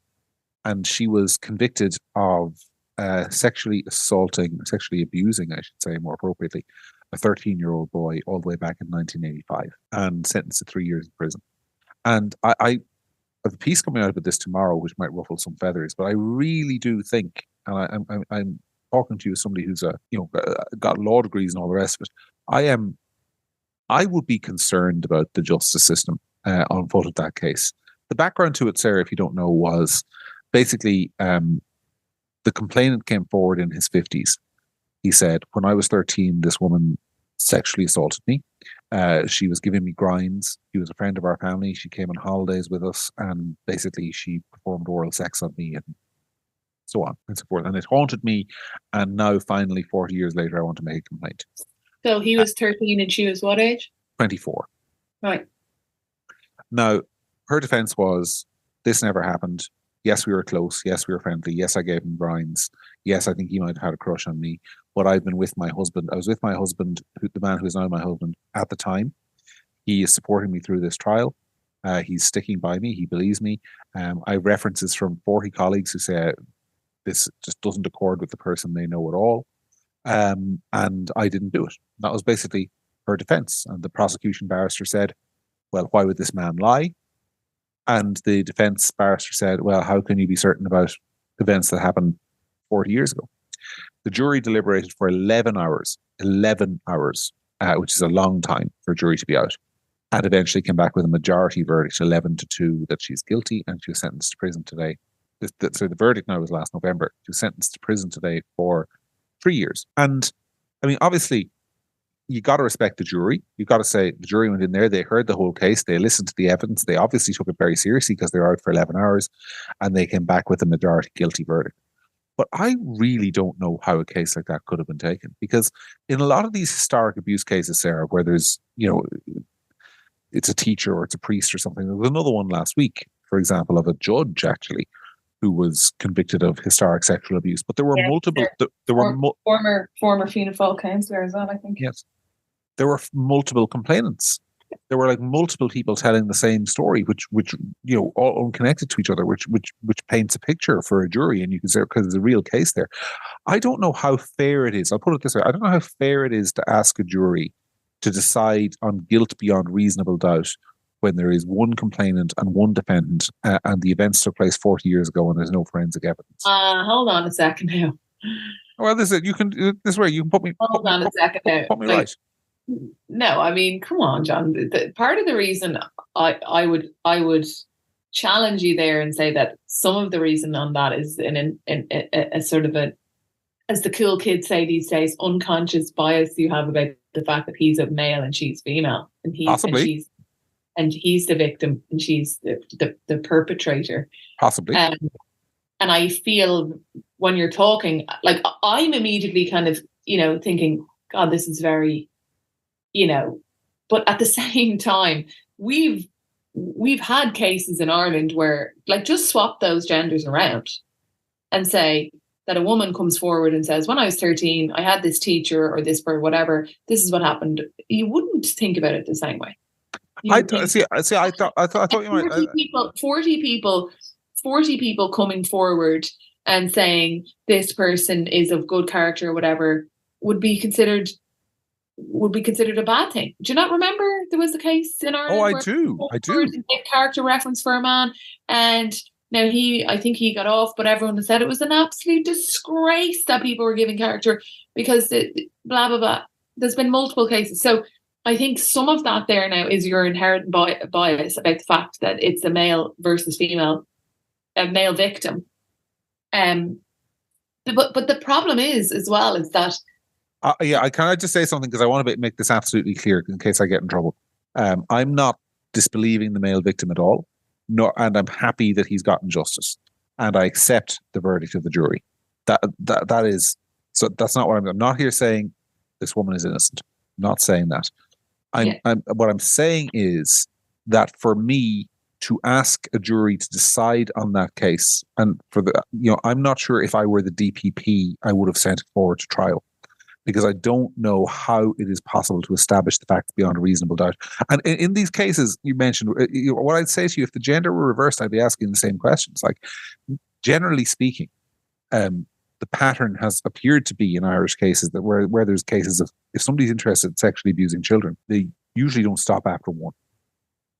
And she was convicted of sexually abusing, I should say more appropriately, a 13-year-old boy all the way back in 1985, and sentenced to 3 years in prison. And I have a piece coming out about this tomorrow, which might ruffle some feathers, but I really do think, and I'm talking to you as somebody who's got law degrees and all the rest of it, I would be concerned about the justice system on foot of that case. The background to it, Sarah, if you don't know, was basically, the complainant came forward in his 50s. He said, when I was 13, this woman sexually assaulted me. She was giving me grinds. She was a friend of our family. She came on holidays with us, and basically she performed oral sex on me and so on and so forth. And it haunted me. And now, finally, 40 years later, I want to make a complaint. So he was 13 and she was what age? 24. Right. Now, her defense was, this never happened. Yes, we were close. Yes, we were friendly. Yes, I gave him grinds. Yes, I think he might have had a crush on me. But I've been with my husband. I was with my husband, the man who is now my husband, at the time. He is supporting me through this trial. He's sticking by me. He believes me. I have references from 40 colleagues who say this just doesn't accord with the person they know at all. And I didn't do it. That was basically her defense. And the prosecution barrister said, well, why would this man lie? And the defense barrister said, well, how can you be certain about events that happened 40 years ago? The jury deliberated for 11 hours, which is a long time for a jury to be out, and eventually came back with a majority verdict, 11-2, that she's guilty, and she was sentenced to prison today. the verdict now was last November. She was sentenced to prison today for 3 years. And I mean, obviously, you got to respect the jury. You got to say the jury went in there, they heard the whole case, they listened to the evidence, they obviously took it very seriously because they were out for 11 hours, and they came back with a majority guilty verdict. But I really don't know how a case like that could have been taken, because in a lot of these historic abuse cases, Sarah, where there's, it's a teacher or it's a priest or something. There was another one last week, for example, of a judge actually who was convicted of historic sexual abuse. But there were multiple. There were former Fianna Fáil councillor as well, I think. Yes, there were multiple complainants. There were like multiple people telling the same story, which all unconnected to each other, which paints a picture for a jury, and you can say because there's a real case there. I don't know how fair it is. I'll put it this way: I don't know how fair it is to ask a jury to decide on guilt beyond reasonable doubt when there is one complainant and one defendant, and the events took place 40 years ago and there's no forensic evidence. Hold on a second now. Well, this is it. This is where you can put me. Hold on a second now. Put me right. No, I mean, come on, John. Part of the reason I would challenge you there and say that some of the reason on that is in a sort of a, as the cool kids say these days, unconscious bias you have about the fact that he's a male and she's female, and possibly. And he's the victim and she's the perpetrator. Possibly. And I feel when you're talking, like I'm immediately kind of, thinking, God, this is very, but at the same time, we've had cases in Ireland where, like, just swap those genders around and say that a woman comes forward and says, when I was 13, I had this teacher or this or whatever, this is what happened. You wouldn't think about it the same way. I thought you might. 40 people coming forward and saying this person is of good character or whatever would be considered a bad thing. Do you not remember there was a case in Ireland? Oh, I do. A character reference for a man, and now I think he got off, but everyone said it was an absolute disgrace that people were giving character because blah blah blah. There's been multiple cases, so I think some of that there now is your inherent bias about the fact that it's a male versus female, a male victim. But the problem is as well is that. Can I just say something, because I want to make this absolutely clear in case I get in trouble. I'm not disbelieving the male victim at all, and I'm happy that he's gotten justice, and I accept the verdict of the jury. That is so. That's not what I'm not here saying. This woman is innocent. I'm not saying that. What I'm saying is that for me to ask a jury to decide on that case, and I'm not sure if I were the DPP, I would have sent it forward to trial, because I don't know how it is possible to establish the facts beyond a reasonable doubt. And in these cases you mentioned, what I'd say to you, if the gender were reversed, I'd be asking the same questions. Like, generally speaking, the pattern has appeared to be in Irish cases that where there's cases of, if somebody's interested in sexually abusing children, they usually don't stop after one.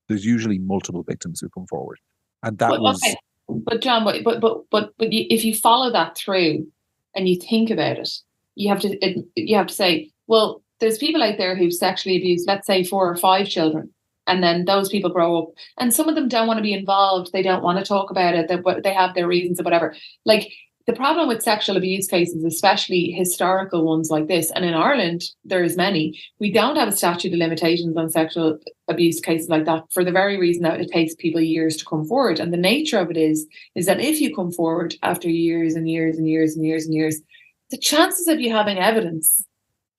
There's usually multiple victims who come forward, and that was. Okay. But John, but if you follow that through and you think about it, you have to say, well, there's people out there who've sexually abused, let's say 4 or 5 children, and then those people grow up, and some of them don't want to be involved. They don't want to talk about it. They have their reasons or whatever. Like, the problem with sexual abuse cases, especially historical ones like this, and in Ireland there's many, we don't have a statute of limitations on sexual abuse cases like that, for the very reason that it takes people years to come forward. And the nature of it is that if you come forward after years and years and years and years and years, the chances of you having evidence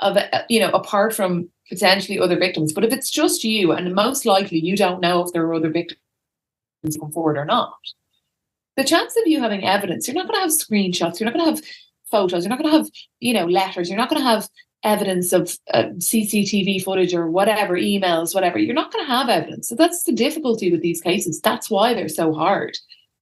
of, apart from potentially other victims, but if it's just you, and most likely you don't know if there are other victims come forward or not, the chance of you having evidence, you're not going to have screenshots, you're not going to have photos, you're not going to have, letters, you're not going to have evidence of CCTV footage or whatever, emails, whatever. You're not going to have evidence. So that's the difficulty with these cases. That's why they're so hard.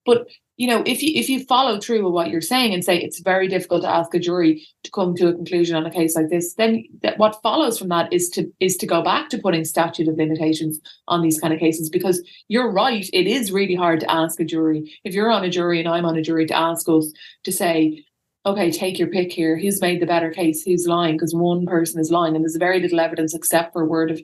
But if you follow through with what you're saying and say it's very difficult to ask a jury to come to a conclusion on a case like this, then what follows from that is to go back to putting statute of limitations on these kind of cases, because you're right, it is really hard to ask a jury. If you're on a jury and I'm on a jury, to ask us to say, okay, take your pick here, who's made the better case, who's lying, because one person is lying and there's very little evidence except for a word of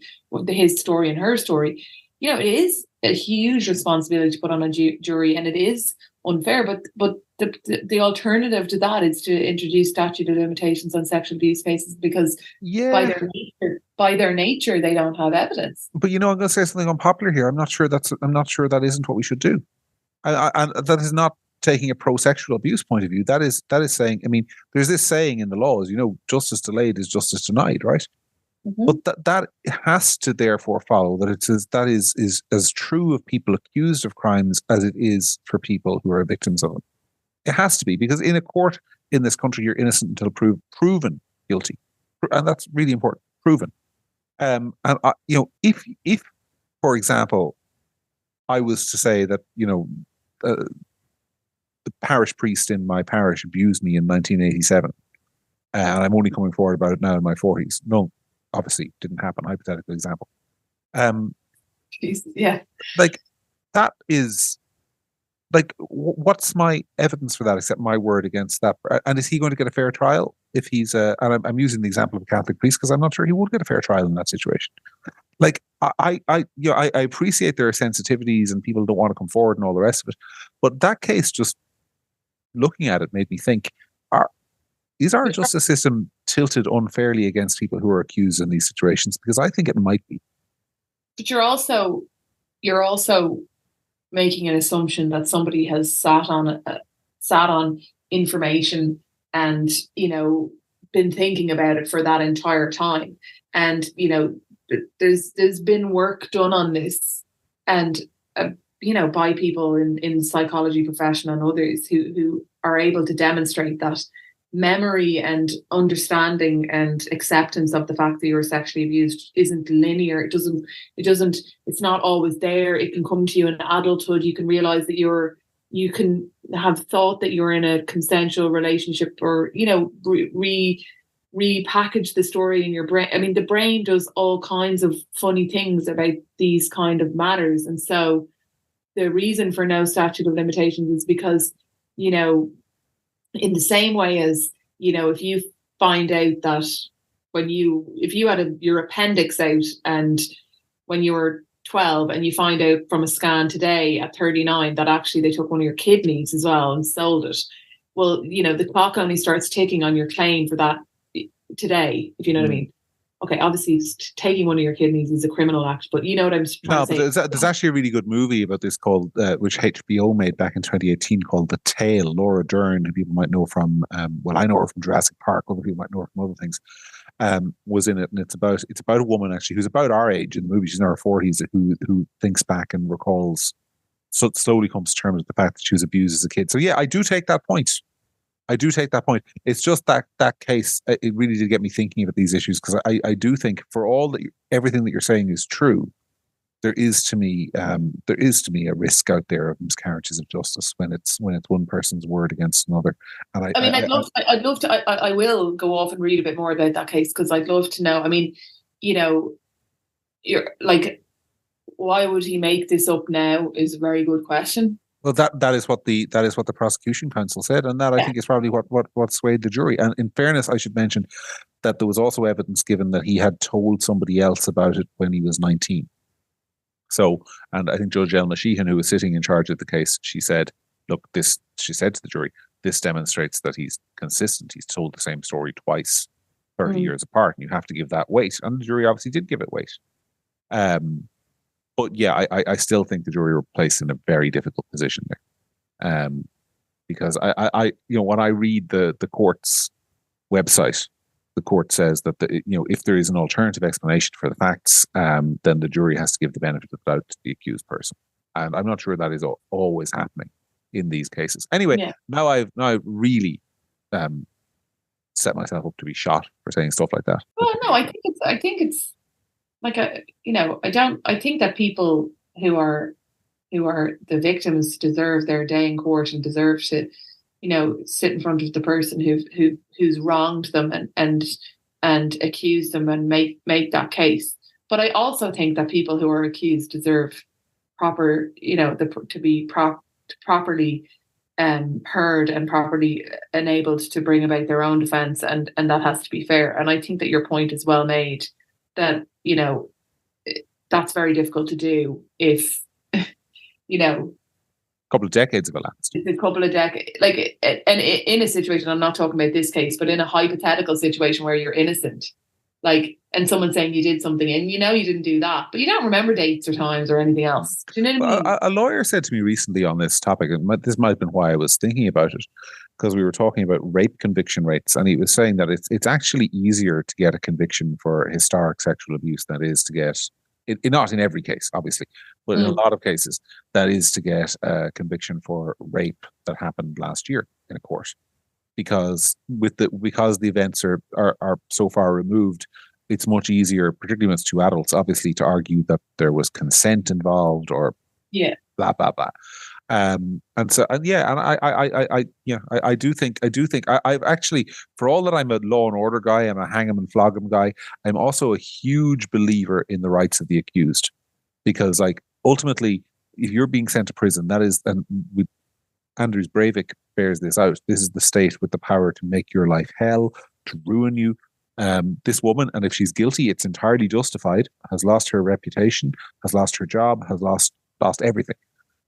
his story and her story. It is a huge responsibility to put on a jury, and it is unfair. But the alternative to that is to introduce statute of limitations on sexual abuse cases, because by their nature they don't have evidence. But I'm going to say something unpopular here. I'm not sure that isn't what we should do. And that is not taking a pro-sexual abuse point of view. That is saying, I mean, there's this saying in the laws, justice delayed is justice denied, right? Mm-hmm. But that has to therefore follow that that is as true of people accused of crimes as it is for people who are victims of them. It has to be, because in a court in this country, you're innocent until proven guilty, and that's really important. Proven. If, for example, I was to say that the parish priest in my parish abused me in 1987, and I'm only coming forward about it now in my 40s. No, obviously didn't happen. Hypothetical example. Yeah. Like, that is, like, what's my evidence for that except my word against that? And is he going to get a fair trial if he's and I'm using the example of a Catholic priest because I'm not sure he would get a fair trial in that situation. Like, I appreciate there are sensitivities and people don't want to come forward and all the rest of it, but that case, just looking at it, made me think: is our justice system tilted unfairly against people who are accused in these situations? Because I think it might be. But you're also making an assumption that somebody has sat on information and been thinking about it for that entire time, and there's been work done on this, and by people in psychology profession and others who are able to demonstrate that memory and understanding and acceptance of the fact that you were sexually abused isn't linear. It's not always there. It can come to you in adulthood. You can realize that you can have thought that you're in a consensual relationship, or repackage the story in your brain. I mean, the brain does all kinds of funny things about these kind of matters. And so the reason for no statute of limitations is because, in the same way as, if you find out that if you had your appendix out and when you were 12 and you find out from a scan today at 39 that actually they took one of your kidneys as well and sold it, well, the clock only starts ticking on your claim for that today, if you know what I mean. Okay, obviously taking one of your kidneys is a criminal act, but you know what I'm trying to say. But there's actually a really good movie about this called, which HBO made back in 2018, called The Tale. Laura Dern, who people might know from, I know her from Jurassic Park, other people might know her from other things, was in it, and it's about a woman actually who's about our age in the movie. She's in her 40s, who thinks back and recalls, so slowly comes to terms with the fact that she was abused as a kid. So yeah, I do take that point. It's just that case, it really did get me thinking about these issues, because I do think, for all that everything that you're saying is true, there is to me a risk out there of miscarriages of justice when it's one person's word against another. And I will go off and read a bit more about that case, because I'd love to know. I mean, you're like, why would he make this up now is a very good question. Well, that is what the prosecution counsel said, and that I think is probably what swayed the jury. And in fairness, I should mention that there was also evidence given that he had told somebody else about it when he was 19. So, and I think Judge Elma Sheehan, who was sitting in charge of the case, she said, "Look, she said to the jury, this demonstrates that he's consistent. He's told the same story twice, 30 years apart, and you have to give that weight." And the jury obviously did give it weight. But yeah, I still think the jury were placed in a very difficult position there, because I when I read the court's website, the court says that if there is an alternative explanation for the facts, then the jury has to give the benefit of the doubt to the accused person, and I'm not sure that is always happening in these cases. Anyway, now I've really set myself up to be shot for saying stuff like that. Well, no, I think it's. Like, I think that people who are the victims deserve their day in court and deserve to, sit in front of the person who's wronged them and accuse them and make that case. But I also think that people who are accused deserve proper, to be properly heard and properly enabled to bring about their own defense, and that has to be fair. And I think that your point is well made, that that's very difficult to do if couple of decades have elapsed. It's a couple of decades, like, and in a situation, I'm not talking about this case, but in a hypothetical situation where you're innocent, like, and someone saying you did something and you didn't do that, but you don't remember dates or times or anything else. Do you know what I mean? A lawyer said to me recently on this topic, and this might have been why I was thinking about it, because we were talking about rape conviction rates, and he was saying that it's actually easier to get a conviction for historic sexual abuse than it is to get, not in every case, obviously, but in a lot of cases, that is to get a conviction for rape that happened last year in a court. Because the events are so far removed, it's much easier, particularly when it's two adults, obviously, to argue that there was consent involved or blah blah blah. I do think I've actually, for all that I'm a law and order guy, I'm a hang 'em and flog 'em guy, I'm also a huge believer in the rights of the accused, because like ultimately, if you're being sent to prison, that is, and Anders Breivik bears this out. This is the state with the power to make your life hell, to ruin you. This woman, and if she's guilty, it's entirely justified, has lost her reputation, has lost her job, has lost everything.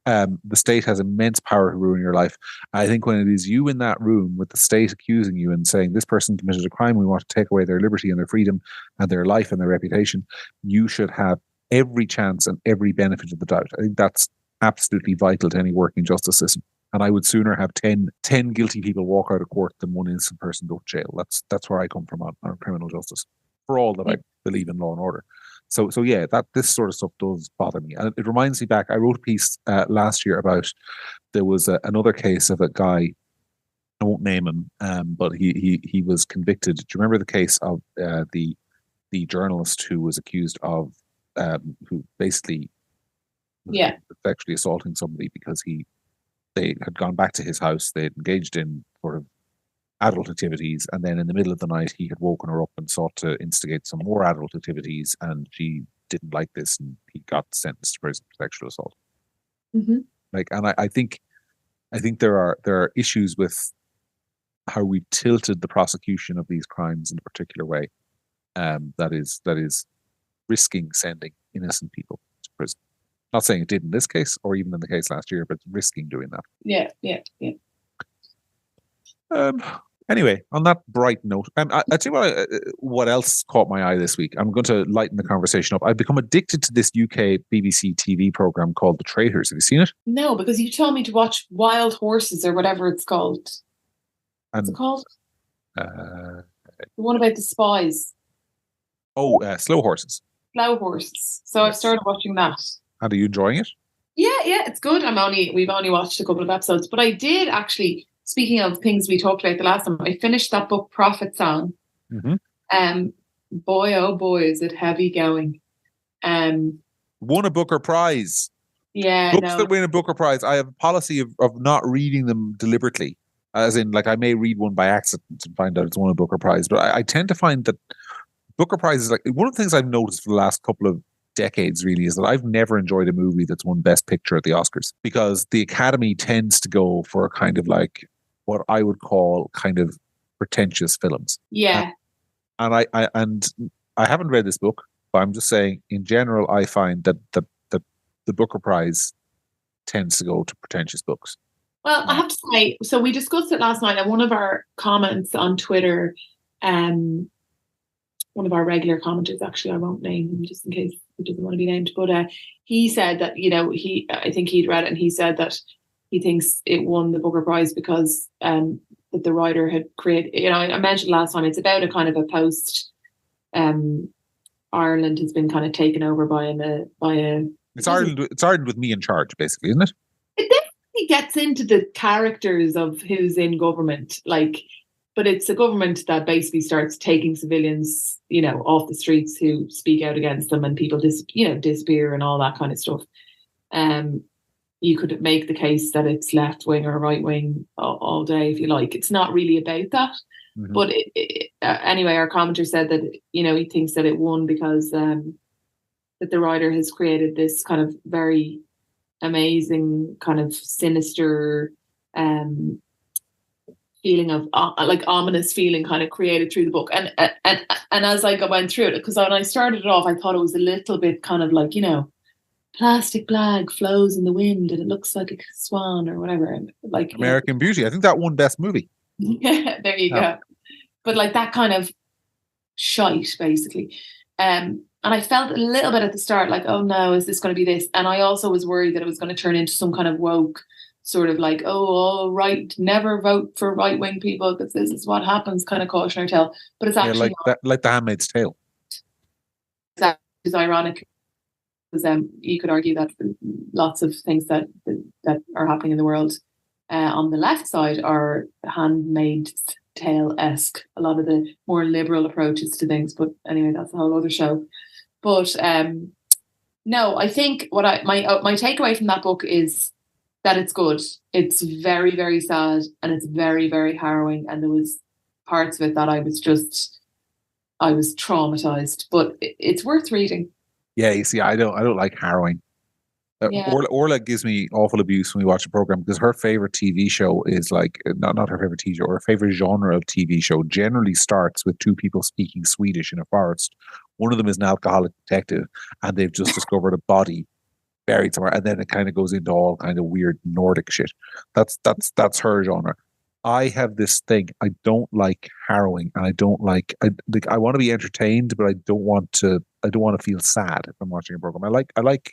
The state has immense power to ruin your life. I think when it is you in that room with the state accusing you and saying this person committed a crime, we want to take away their liberty and their freedom and their life and their reputation, you should have every chance and every benefit of the doubt. I think that's absolutely vital to any working justice system. And I would sooner have 10 guilty people walk out of court than one innocent person go to jail. That's where I come from on criminal justice, for all that I believe in law and order. So yeah, that this sort of stuff does bother me. And it reminds me back, I wrote a piece last year about, there was another case of a guy, I won't name him, but he was convicted. Do you remember the case of the journalist who was accused of, who basically sexually assaulting somebody because they had gone back to his house, they had engaged in sort of adult activities, and then in the middle of the night he had woken her up and sought to instigate some more adult activities, and she didn't like this, and he got sentenced to prison for sexual assault. Mm-hmm. Like, and I think there are issues with how we tilted the prosecution of these crimes in a particular way, that is risking sending innocent people to prison. Not saying it did in this case or even in the case last year, but risking doing that. Yeah. Anyway, on that bright note, I tell you what else caught my eye this week. I'm going to lighten the conversation up. I've become addicted to this UK BBC TV program called The Traitors. Have you seen it? No, because you told me to watch Wild Horses or whatever it's called. What's it called? The one about the spies. Oh, Slow Horses. Slow Horses. So I've started watching that. And are you enjoying it? Yeah, it's good. We've only watched a couple of episodes, but I did actually, speaking of things we talked about the last time, I finished that book Prophet Song. Mm-hmm. Boy, oh boy, is it heavy going. Won a Booker Prize. Yeah, books that win a Booker Prize, I have a policy of not reading them deliberately. As in, like, I may read one by accident and find out it's won a Booker Prize, but I tend to find that Booker Prize is like, one of the things I've noticed for the last couple of decades really is that I've never enjoyed a movie that's won Best Picture at the Oscars, because the Academy tends to go for a kind of like what I would call kind of pretentious films. Yeah. And I haven't read this book, but I'm just saying in general I find that the Booker Prize tends to go to pretentious books. Well, I have to say, so we discussed it last night, and one of our comments on Twitter, one of our regular commenters, actually, I won't name him just in case he doesn't want to be named, but he said that, I think he'd read it, and he said that he thinks it won the Booker Prize because that the writer had created, I mentioned last time, it's about a kind of a post Ireland has been kind of taken over by a It's Ireland with me in charge, basically, isn't it? It definitely gets into the characters of who's in government, but it's a government that basically starts taking civilians, off the streets who speak out against them, and people disappear and all that kind of stuff. You could make the case that it's left wing or right wing all day if you like. It's not really about that. Mm-hmm. But anyway, our commenter said that he thinks that it won because that the writer has created this kind of very amazing kind of sinister feeling of ominous feeling kind of created through the book, and as I went through it, because when I started it off I thought it was a little bit kind of like plastic bag flows in the wind and it looks like a swan or whatever. And like American Beauty. I think that won Best Movie. There you go. But like that kind of shite, basically. And I felt a little bit at the start like, oh no, is this going to be this? And I also was worried that it was going to turn into some kind of woke sort of like, oh, right, never vote for right-wing people because this is what happens kind of cautionary tale. But it's actually like The Handmaid's Tale. That is ironic because you could argue that lots of things that are happening in the world on the left side are Handmaid's Tale-esque, a lot of the more liberal approaches to things. But anyway, that's a whole other show. But no, I think what my takeaway from that book is that it's good. It's very, very sad and it's very, very harrowing. And there was parts of it that I was traumatized, but it's worth reading. Yeah, you see, I don't like harrowing. Orla gives me awful abuse when we watch a program because her favorite TV show is like not her favorite TV show. Her favorite genre of TV show generally starts with two people speaking Swedish in a forest. One of them is an alcoholic detective, and they've just discovered a body buried somewhere, and then it kind of goes into all kind of weird Nordic shit. That's her genre. I have this thing. I don't like harrowing, and I don't like. I want to be entertained, but I don't want to feel sad if I'm watching a program. I like.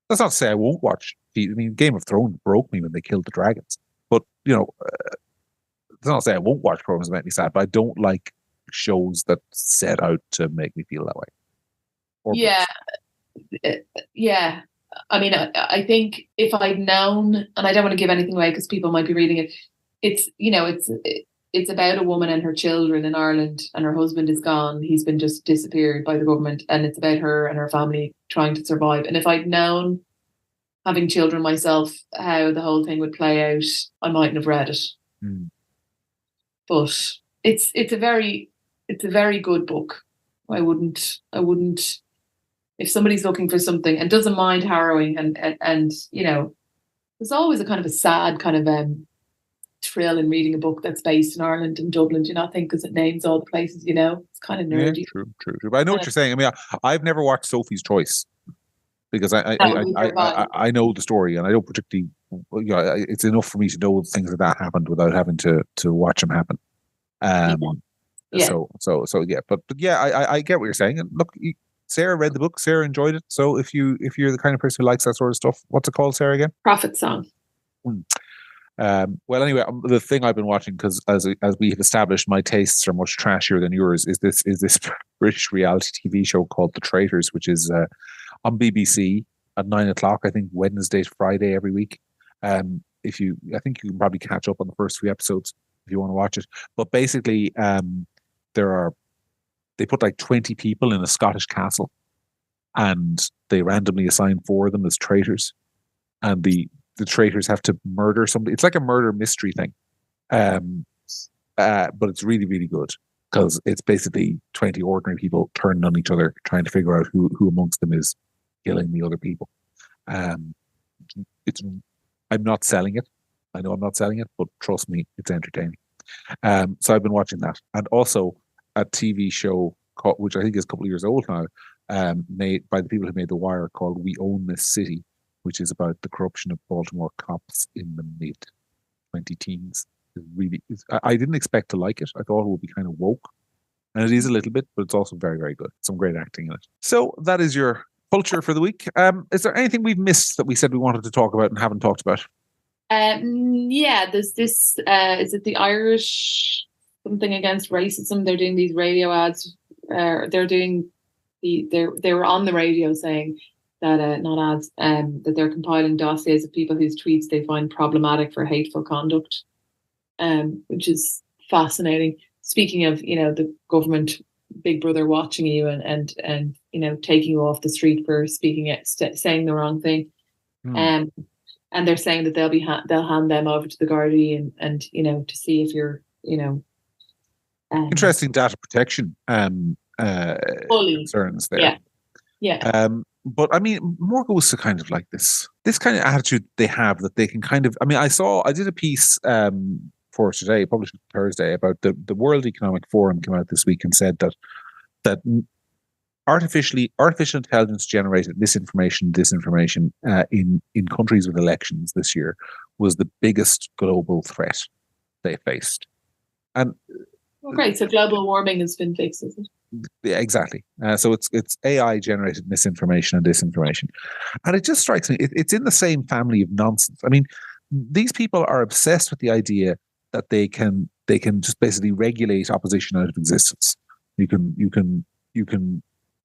That's not to say I won't watch. I mean, Game of Thrones broke me when they killed the dragons. But that's not to say I won't watch programs that make me sad. But I don't like shows that set out to make me feel that way. Yeah. I mean, I think if I'd known, and I don't want to give anything away because people might be reading it. It's about a woman and her children in Ireland, and her husband is gone. He's been just disappeared by the government, and it's about her and her family trying to survive. And if I'd known, having children myself, how the whole thing would play out, I mightn't have read it. But it's a very good book. I wouldn't. If somebody's looking for something and doesn't mind harrowing, and there's always a kind of a sad kind of thrill in reading a book that's based in Ireland and Dublin. Do you not think? Because it names all the places, it's kind of nerdy. Yeah, true. But I know what you're saying. I mean, I've never watched Sophie's Choice because I know the story, and I don't particularly. It's enough for me to know things like that happened without having to watch them happen. So yeah, but yeah, I get what you're saying. And look, Sarah read the book. Sarah enjoyed it. So if you're the kind of person who likes that sort of stuff, what's it called, Sarah, again? Prophet Song. Well, anyway, the thing I've been watching, because as we have established, my tastes are much trashier than yours. Is this British reality TV show called The Traitors, which is on BBC at 9:00, I think Wednesday to Friday every week. I think you can probably catch up on the first 3 episodes if you want to watch it. But basically, they put like 20 people in a Scottish castle, and they randomly assign 4 of them as traitors, and the traitors have to murder somebody. It's like a murder mystery thing, but it's really, really good because it's basically 20 ordinary people turning on each other, trying to figure out who amongst them is killing the other people. I'm not selling it. I know I'm not selling it, but trust me, it's entertaining. So I've been watching that, and also a TV show which I think is a couple of years old now, made by the people who made The Wire, called We Own This City, which is about the corruption of Baltimore cops in the mid-2010s. I didn't expect to like it. I thought it would be kind of woke, and it is a little bit, but it's also very, very good. Some great acting in it. So that is your culture for the week. Is there anything we've missed that we said we wanted to talk about and haven't talked about? There's this. Is it the Irish something against racism? They're doing these radio ads. They were on the radio saying that not ads, that they're compiling dossiers of people whose tweets they find problematic for hateful conduct, which is fascinating. Speaking of, the government, Big Brother watching you and taking you off the street for saying the wrong thing, and they're saying that they'll hand them over to the Gardaí and to see if you're interesting data protection concerns there. Yeah. But I mean, more goes to kind of like this kind of attitude they have, that they can kind of. I mean, I did a piece for today, published Thursday, about the World Economic Forum came out this week and said that artificial intelligence generated disinformation in countries with elections this year was the biggest global threat they faced. And great. So global warming has been fixed, is it? Yeah, exactly. So it's AI generated misinformation and disinformation, and it just strikes me it's in the same family of nonsense. I mean, these people are obsessed with the idea that they can just basically regulate opposition out of existence. You can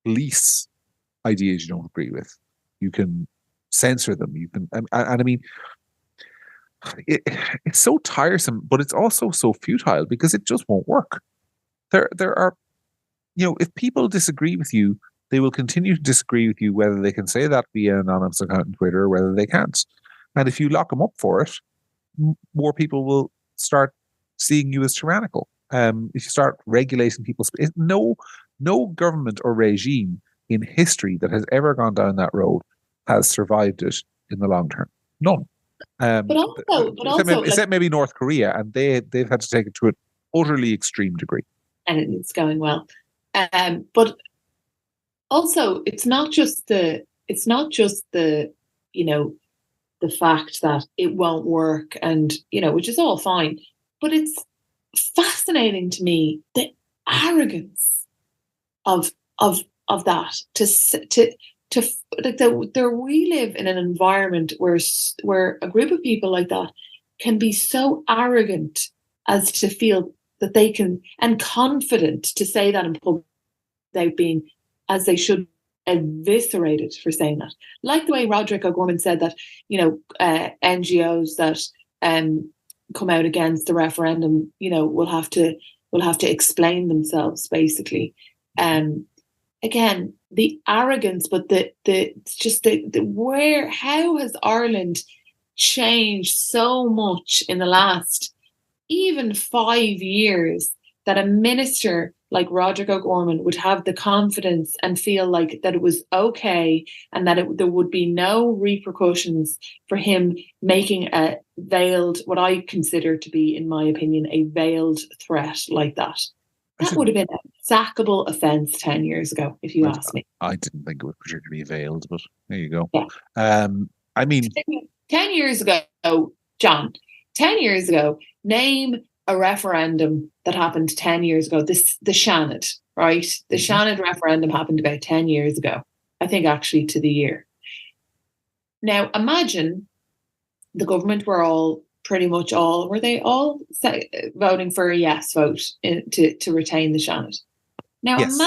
police ideas you don't agree with. You can censor them. You can, and I mean, it's so tiresome, but it's also so futile because it just won't work. There are, if people disagree with you, they will continue to disagree with you, whether they can say that via an anonymous account on Twitter or whether they can't. And if you lock them up for it, more people will start seeing you as tyrannical. If you start regulating people's space, no government or regime in history that has ever gone down that road has survived it in the long term. None. But also, except maybe North Korea, and they've had to take it to an utterly extreme degree. And it's going well. But also, it's not just the the fact that it won't work, and which is all fine. But it's fascinating to me the arrogance of that we live in an environment where a group of people like that can be so arrogant as to feel that they can, and confident to say that in public without being, as they should, eviscerated for saying that. Like the way Roderick O'Gorman said that, NGOs that come out against the referendum, will have to explain themselves, basically. Again, the arrogance, but how has Ireland changed so much in the last even 5 years that a minister like Roderick O'Gorman would have the confidence and feel like that it was okay, and that there would be no repercussions for him making a veiled, what I consider to be, in my opinion, a veiled threat like that. That would have been a sackable offence 10 years ago, if you ask me. I didn't think it was particularly veiled, but there you go. Yeah. I mean, 10 years ago, John, 10 years ago, name a referendum that happened 10 years ago. The Shannon, right? The Shannon referendum happened about 10 years ago. I think actually to the year. Now, imagine the government were they all voting for a yes vote to retain the Shannon. Now, yes.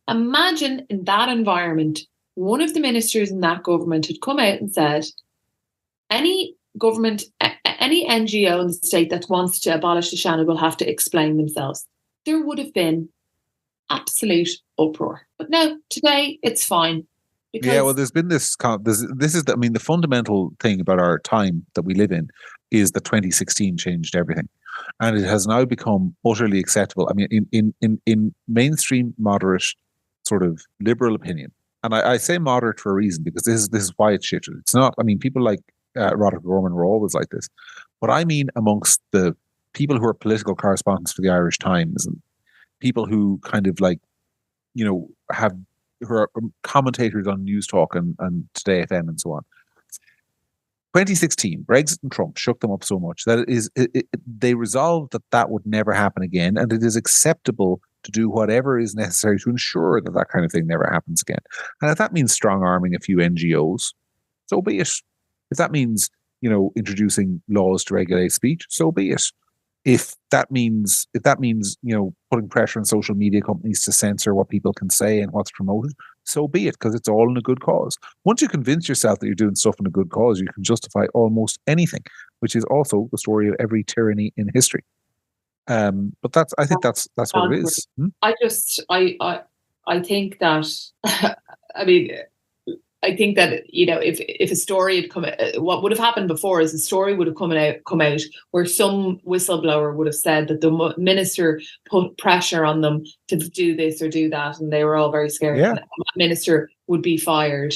Imagine in that environment, one of the ministers in that government had come out and said, any NGO in the state that wants to abolish the Shannon will have to explain themselves. There would have been absolute uproar. But now, today, it's fine. Yeah, well, there's been this is the fundamental thing about our time that we live in is that 2016 changed everything. And it has now become utterly acceptable. I mean, in mainstream, moderate, sort of liberal opinion. And I say moderate for a reason, because this is why it's shifted. It's not, I mean, people like Roderick O'Gorman were always like this. But I mean amongst the people who are political correspondents for the Irish Times and people who kind of like, who are commentators on News Talk and Today FM and so on. 2016, Brexit and Trump shook them up so much that they resolved that would never happen again, and it is acceptable to do whatever is necessary to ensure that kind of thing never happens again. And if that means strong-arming a few NGOs, so be it. If that means, introducing laws to regulate speech, so be it. If that means, putting pressure on social media companies to censor what people can say and what's promoted, so be it, because it's all in a good cause. Once you convince yourself that you're doing stuff in a good cause, you can justify almost anything, which is also the story of every tyranny in history. But I think that's what it is. I think that, I think that, if a story had come, what would have happened before is a story would have come out where some whistleblower would have said that the minister put pressure on them to do this or do that, and they were all very scared. Yeah. And that minister would be fired,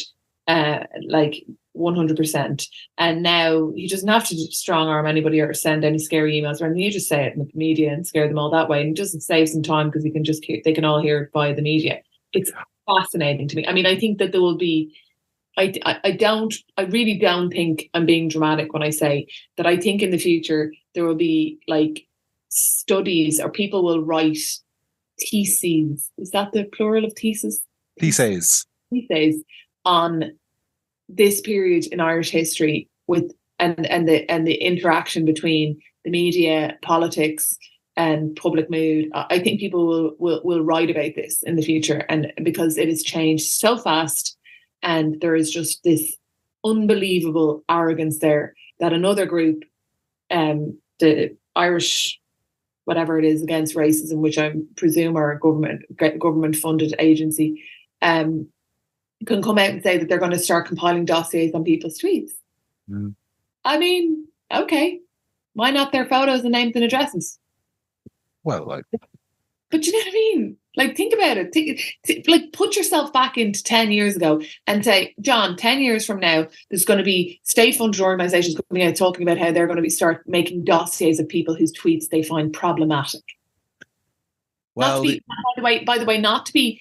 100%. And now he doesn't have to strong arm anybody or send any scary emails or anything. You just say it in the media and scare them all that way, and it doesn't save some time because they can all hear it via the media. It's fascinating to me. I mean, I think that there will be. I really don't think I'm being dramatic when I say that. I think in the future there will be like studies, or people will write theses. Is that the plural of thesis? Theses. Theses on this period in Irish history with and the interaction between the media, politics, and public mood. I think people will write about this in the future, and because it has changed so fast, and there is just this unbelievable arrogance there that another group, the Irish, whatever it is, against racism, which I presume are a government funded agency, can come out and say that they're going to start compiling dossiers on people's tweets. Mm. I mean, okay, why not their photos and names and addresses? Well, like, but you know what I mean? Like, think about it. Like, put yourself back into 10 years ago and say, John, 10 years from now, there's going to be state-funded organisations coming out talking about how they're going to start making dossiers of people whose tweets they find problematic. Well, by the way, not to be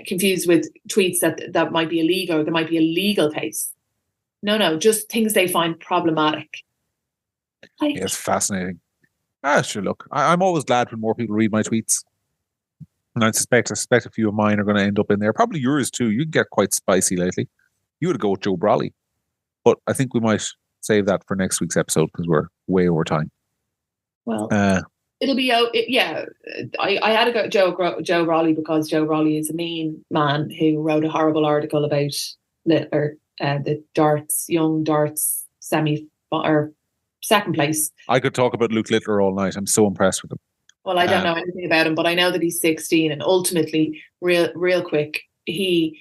confused with tweets that might be illegal, or there might be a legal case. No, just things they find problematic. It's fascinating. Sure, look, I'm always glad when more people read my tweets. And I suspect a few of mine are going to end up in there. Probably yours too. You can get quite spicy lately. You would go with Joe Brolly. But I think we might save that for next week's episode because we're way over time. Well, it'll be yeah. I had to go Joe Brolly because Joe Brolly is a mean man who wrote a horrible article about the young darts semi or second place. I could talk about Luke Littler all night. I'm so impressed with him. Well, I don't know anything about him, but I know that he's 16, and ultimately, real quick, Joe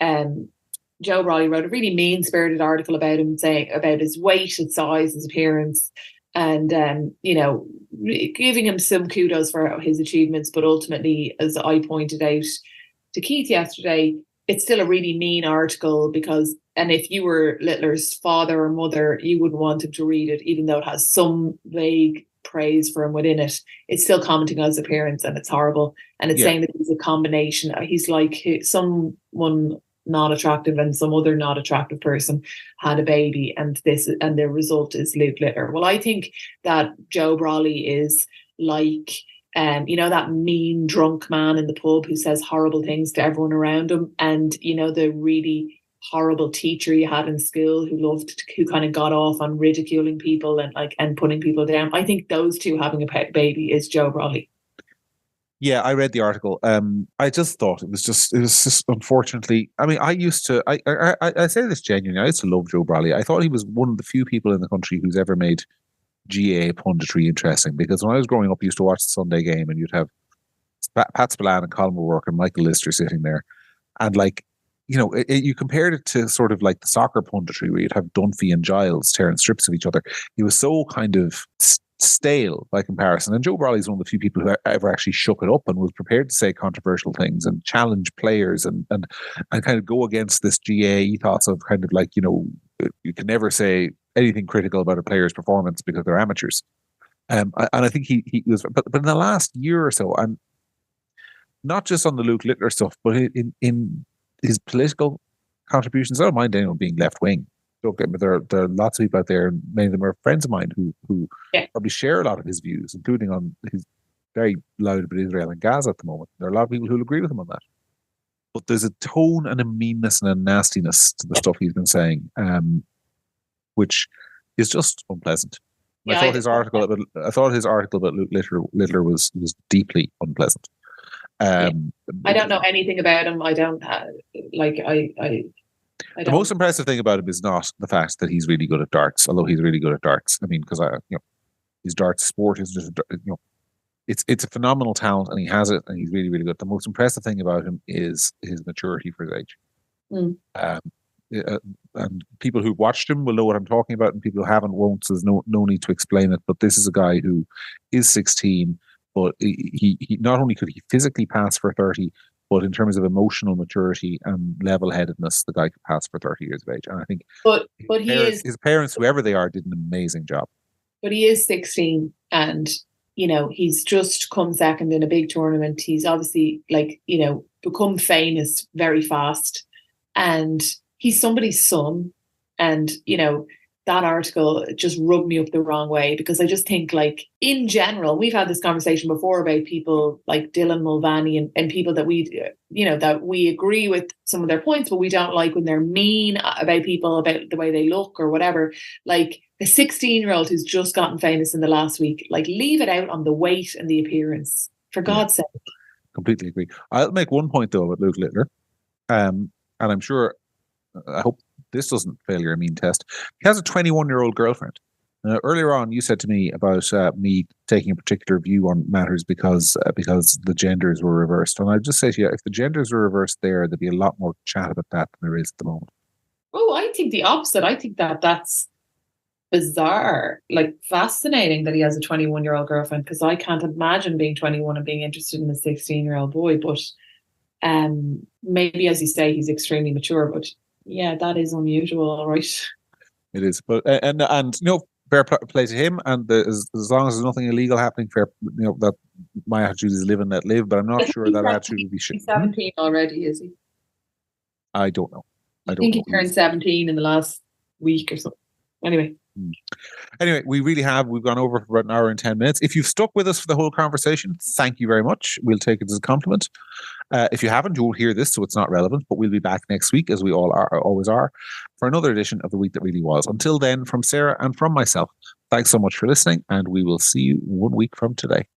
Brolly wrote a really mean-spirited article about him, saying about his weight, his size, his appearance, and giving him some kudos for his achievements. But ultimately, as I pointed out to Keith yesterday, it's still a really mean article and if you were Littler's father or mother, you wouldn't want him to read it, even though it has some vague praise for him within it. It's still commenting on his appearance, and it's horrible. And it's saying that he's a combination. He's like someone not attractive and some other not attractive person had a baby, and the result is Luke Littler. Well, I think that Joe Brolly is like that mean drunk man in the pub who says horrible things to everyone around him, and the really horrible teacher you had in school who kind of got off on ridiculing people and putting people down. I think those two having a pet baby is Joe Brolly. Yeah, I read the article. I just thought it was just unfortunately. I mean, I say this genuinely. I used to love Joe Brolly. I thought he was one of the few people in the country who's ever made GA punditry interesting, because when I was growing up, I used to watch the Sunday Game, and you'd have Pat Spillane and Colin O'Rourke and Michael Lister sitting there, and you compared it to sort of like the soccer punditry where you'd have Dunphy and Giles tearing strips of each other. He was so kind of stale by comparison. And Joe Brolly is one of the few people who ever actually shook it up and was prepared to say controversial things and challenge players and kind of go against this GA ethos of kind of like, you can never say anything critical about a player's performance because they're amateurs. And I think he was, but in the last year or so, and not just on the Luke Littler stuff, but in his political contributions, I don't mind anyone being left wing. Don't get me. There are lots of people out there, and many of them are friends of mine who probably share a lot of his views, including on his very loud about Israel and Gaza at the moment. There are a lot of people who will agree with him on that. But there's a tone and a meanness and a nastiness to the stuff he's been saying, which is just unpleasant. Yeah, I thought his article about Luke Littler was deeply unpleasant. I don't know anything about him. I don't The most impressive thing about him is not the fact that he's really good at darts, although he's really good at darts. I mean, because his darts sport is just it's a phenomenal talent, and he has it, and he's really, really good. The most impressive thing about him is his maturity for his age. And people who've watched him will know what I'm talking about, and people who haven't won't. So there's no need to explain it. But this is a guy who is 16, but he not only could he physically pass for 30, but in terms of emotional maturity and level-headedness, the guy could pass for 30 years of age. And I think his parents, whoever they are, did an amazing job. But he is 16, and he's just come second in a big tournament. He's obviously become famous very fast, and he's somebody's son. And, that article just rubbed me up the wrong way, because I just think, in general, we've had this conversation before about people like Dylan Mulvaney and people that we agree with some of their points, but we don't like when they're mean about people, about the way they look or whatever. Like the 16-year-old who's just gotten famous in the last week, leave it out on the weight and the appearance, for God's sake. Completely agree. I'll make one point though about Luke Littler. And I'm sure, I hope this doesn't fail your mean test. He has a 21-year-old girlfriend. Earlier on, you said to me about me taking a particular view on matters because the genders were reversed. And I'd just say to you, if the genders were reversed there'd be a lot more chat about that than there is at the moment. Oh, I think the opposite. I think that's bizarre, fascinating that he has a 21-year-old girlfriend, because I can't imagine being 21 and being interested in a 16-year-old boy. But maybe, as you say, he's extremely mature, but yeah, that is unusual, right? It is, but and fair play to him, and as long as there's nothing illegal happening, fair. That my attitude is live and let live, but I'm not sure that attitude would be shit. He's 17 already, is he? I don't know. I think he turned 17 in the last week or something. Anyway, we've gone over for about an hour and 10 minutes. If you've stuck with us for the whole conversation, thank you very much. We'll take it as a compliment. If you haven't, you won't hear this, so it's not relevant, but we'll be back next week, as we always are, for another edition of The Week That Really Was. Until then, from Sarah and from myself, thanks so much for listening, and we will see you 1 week from today.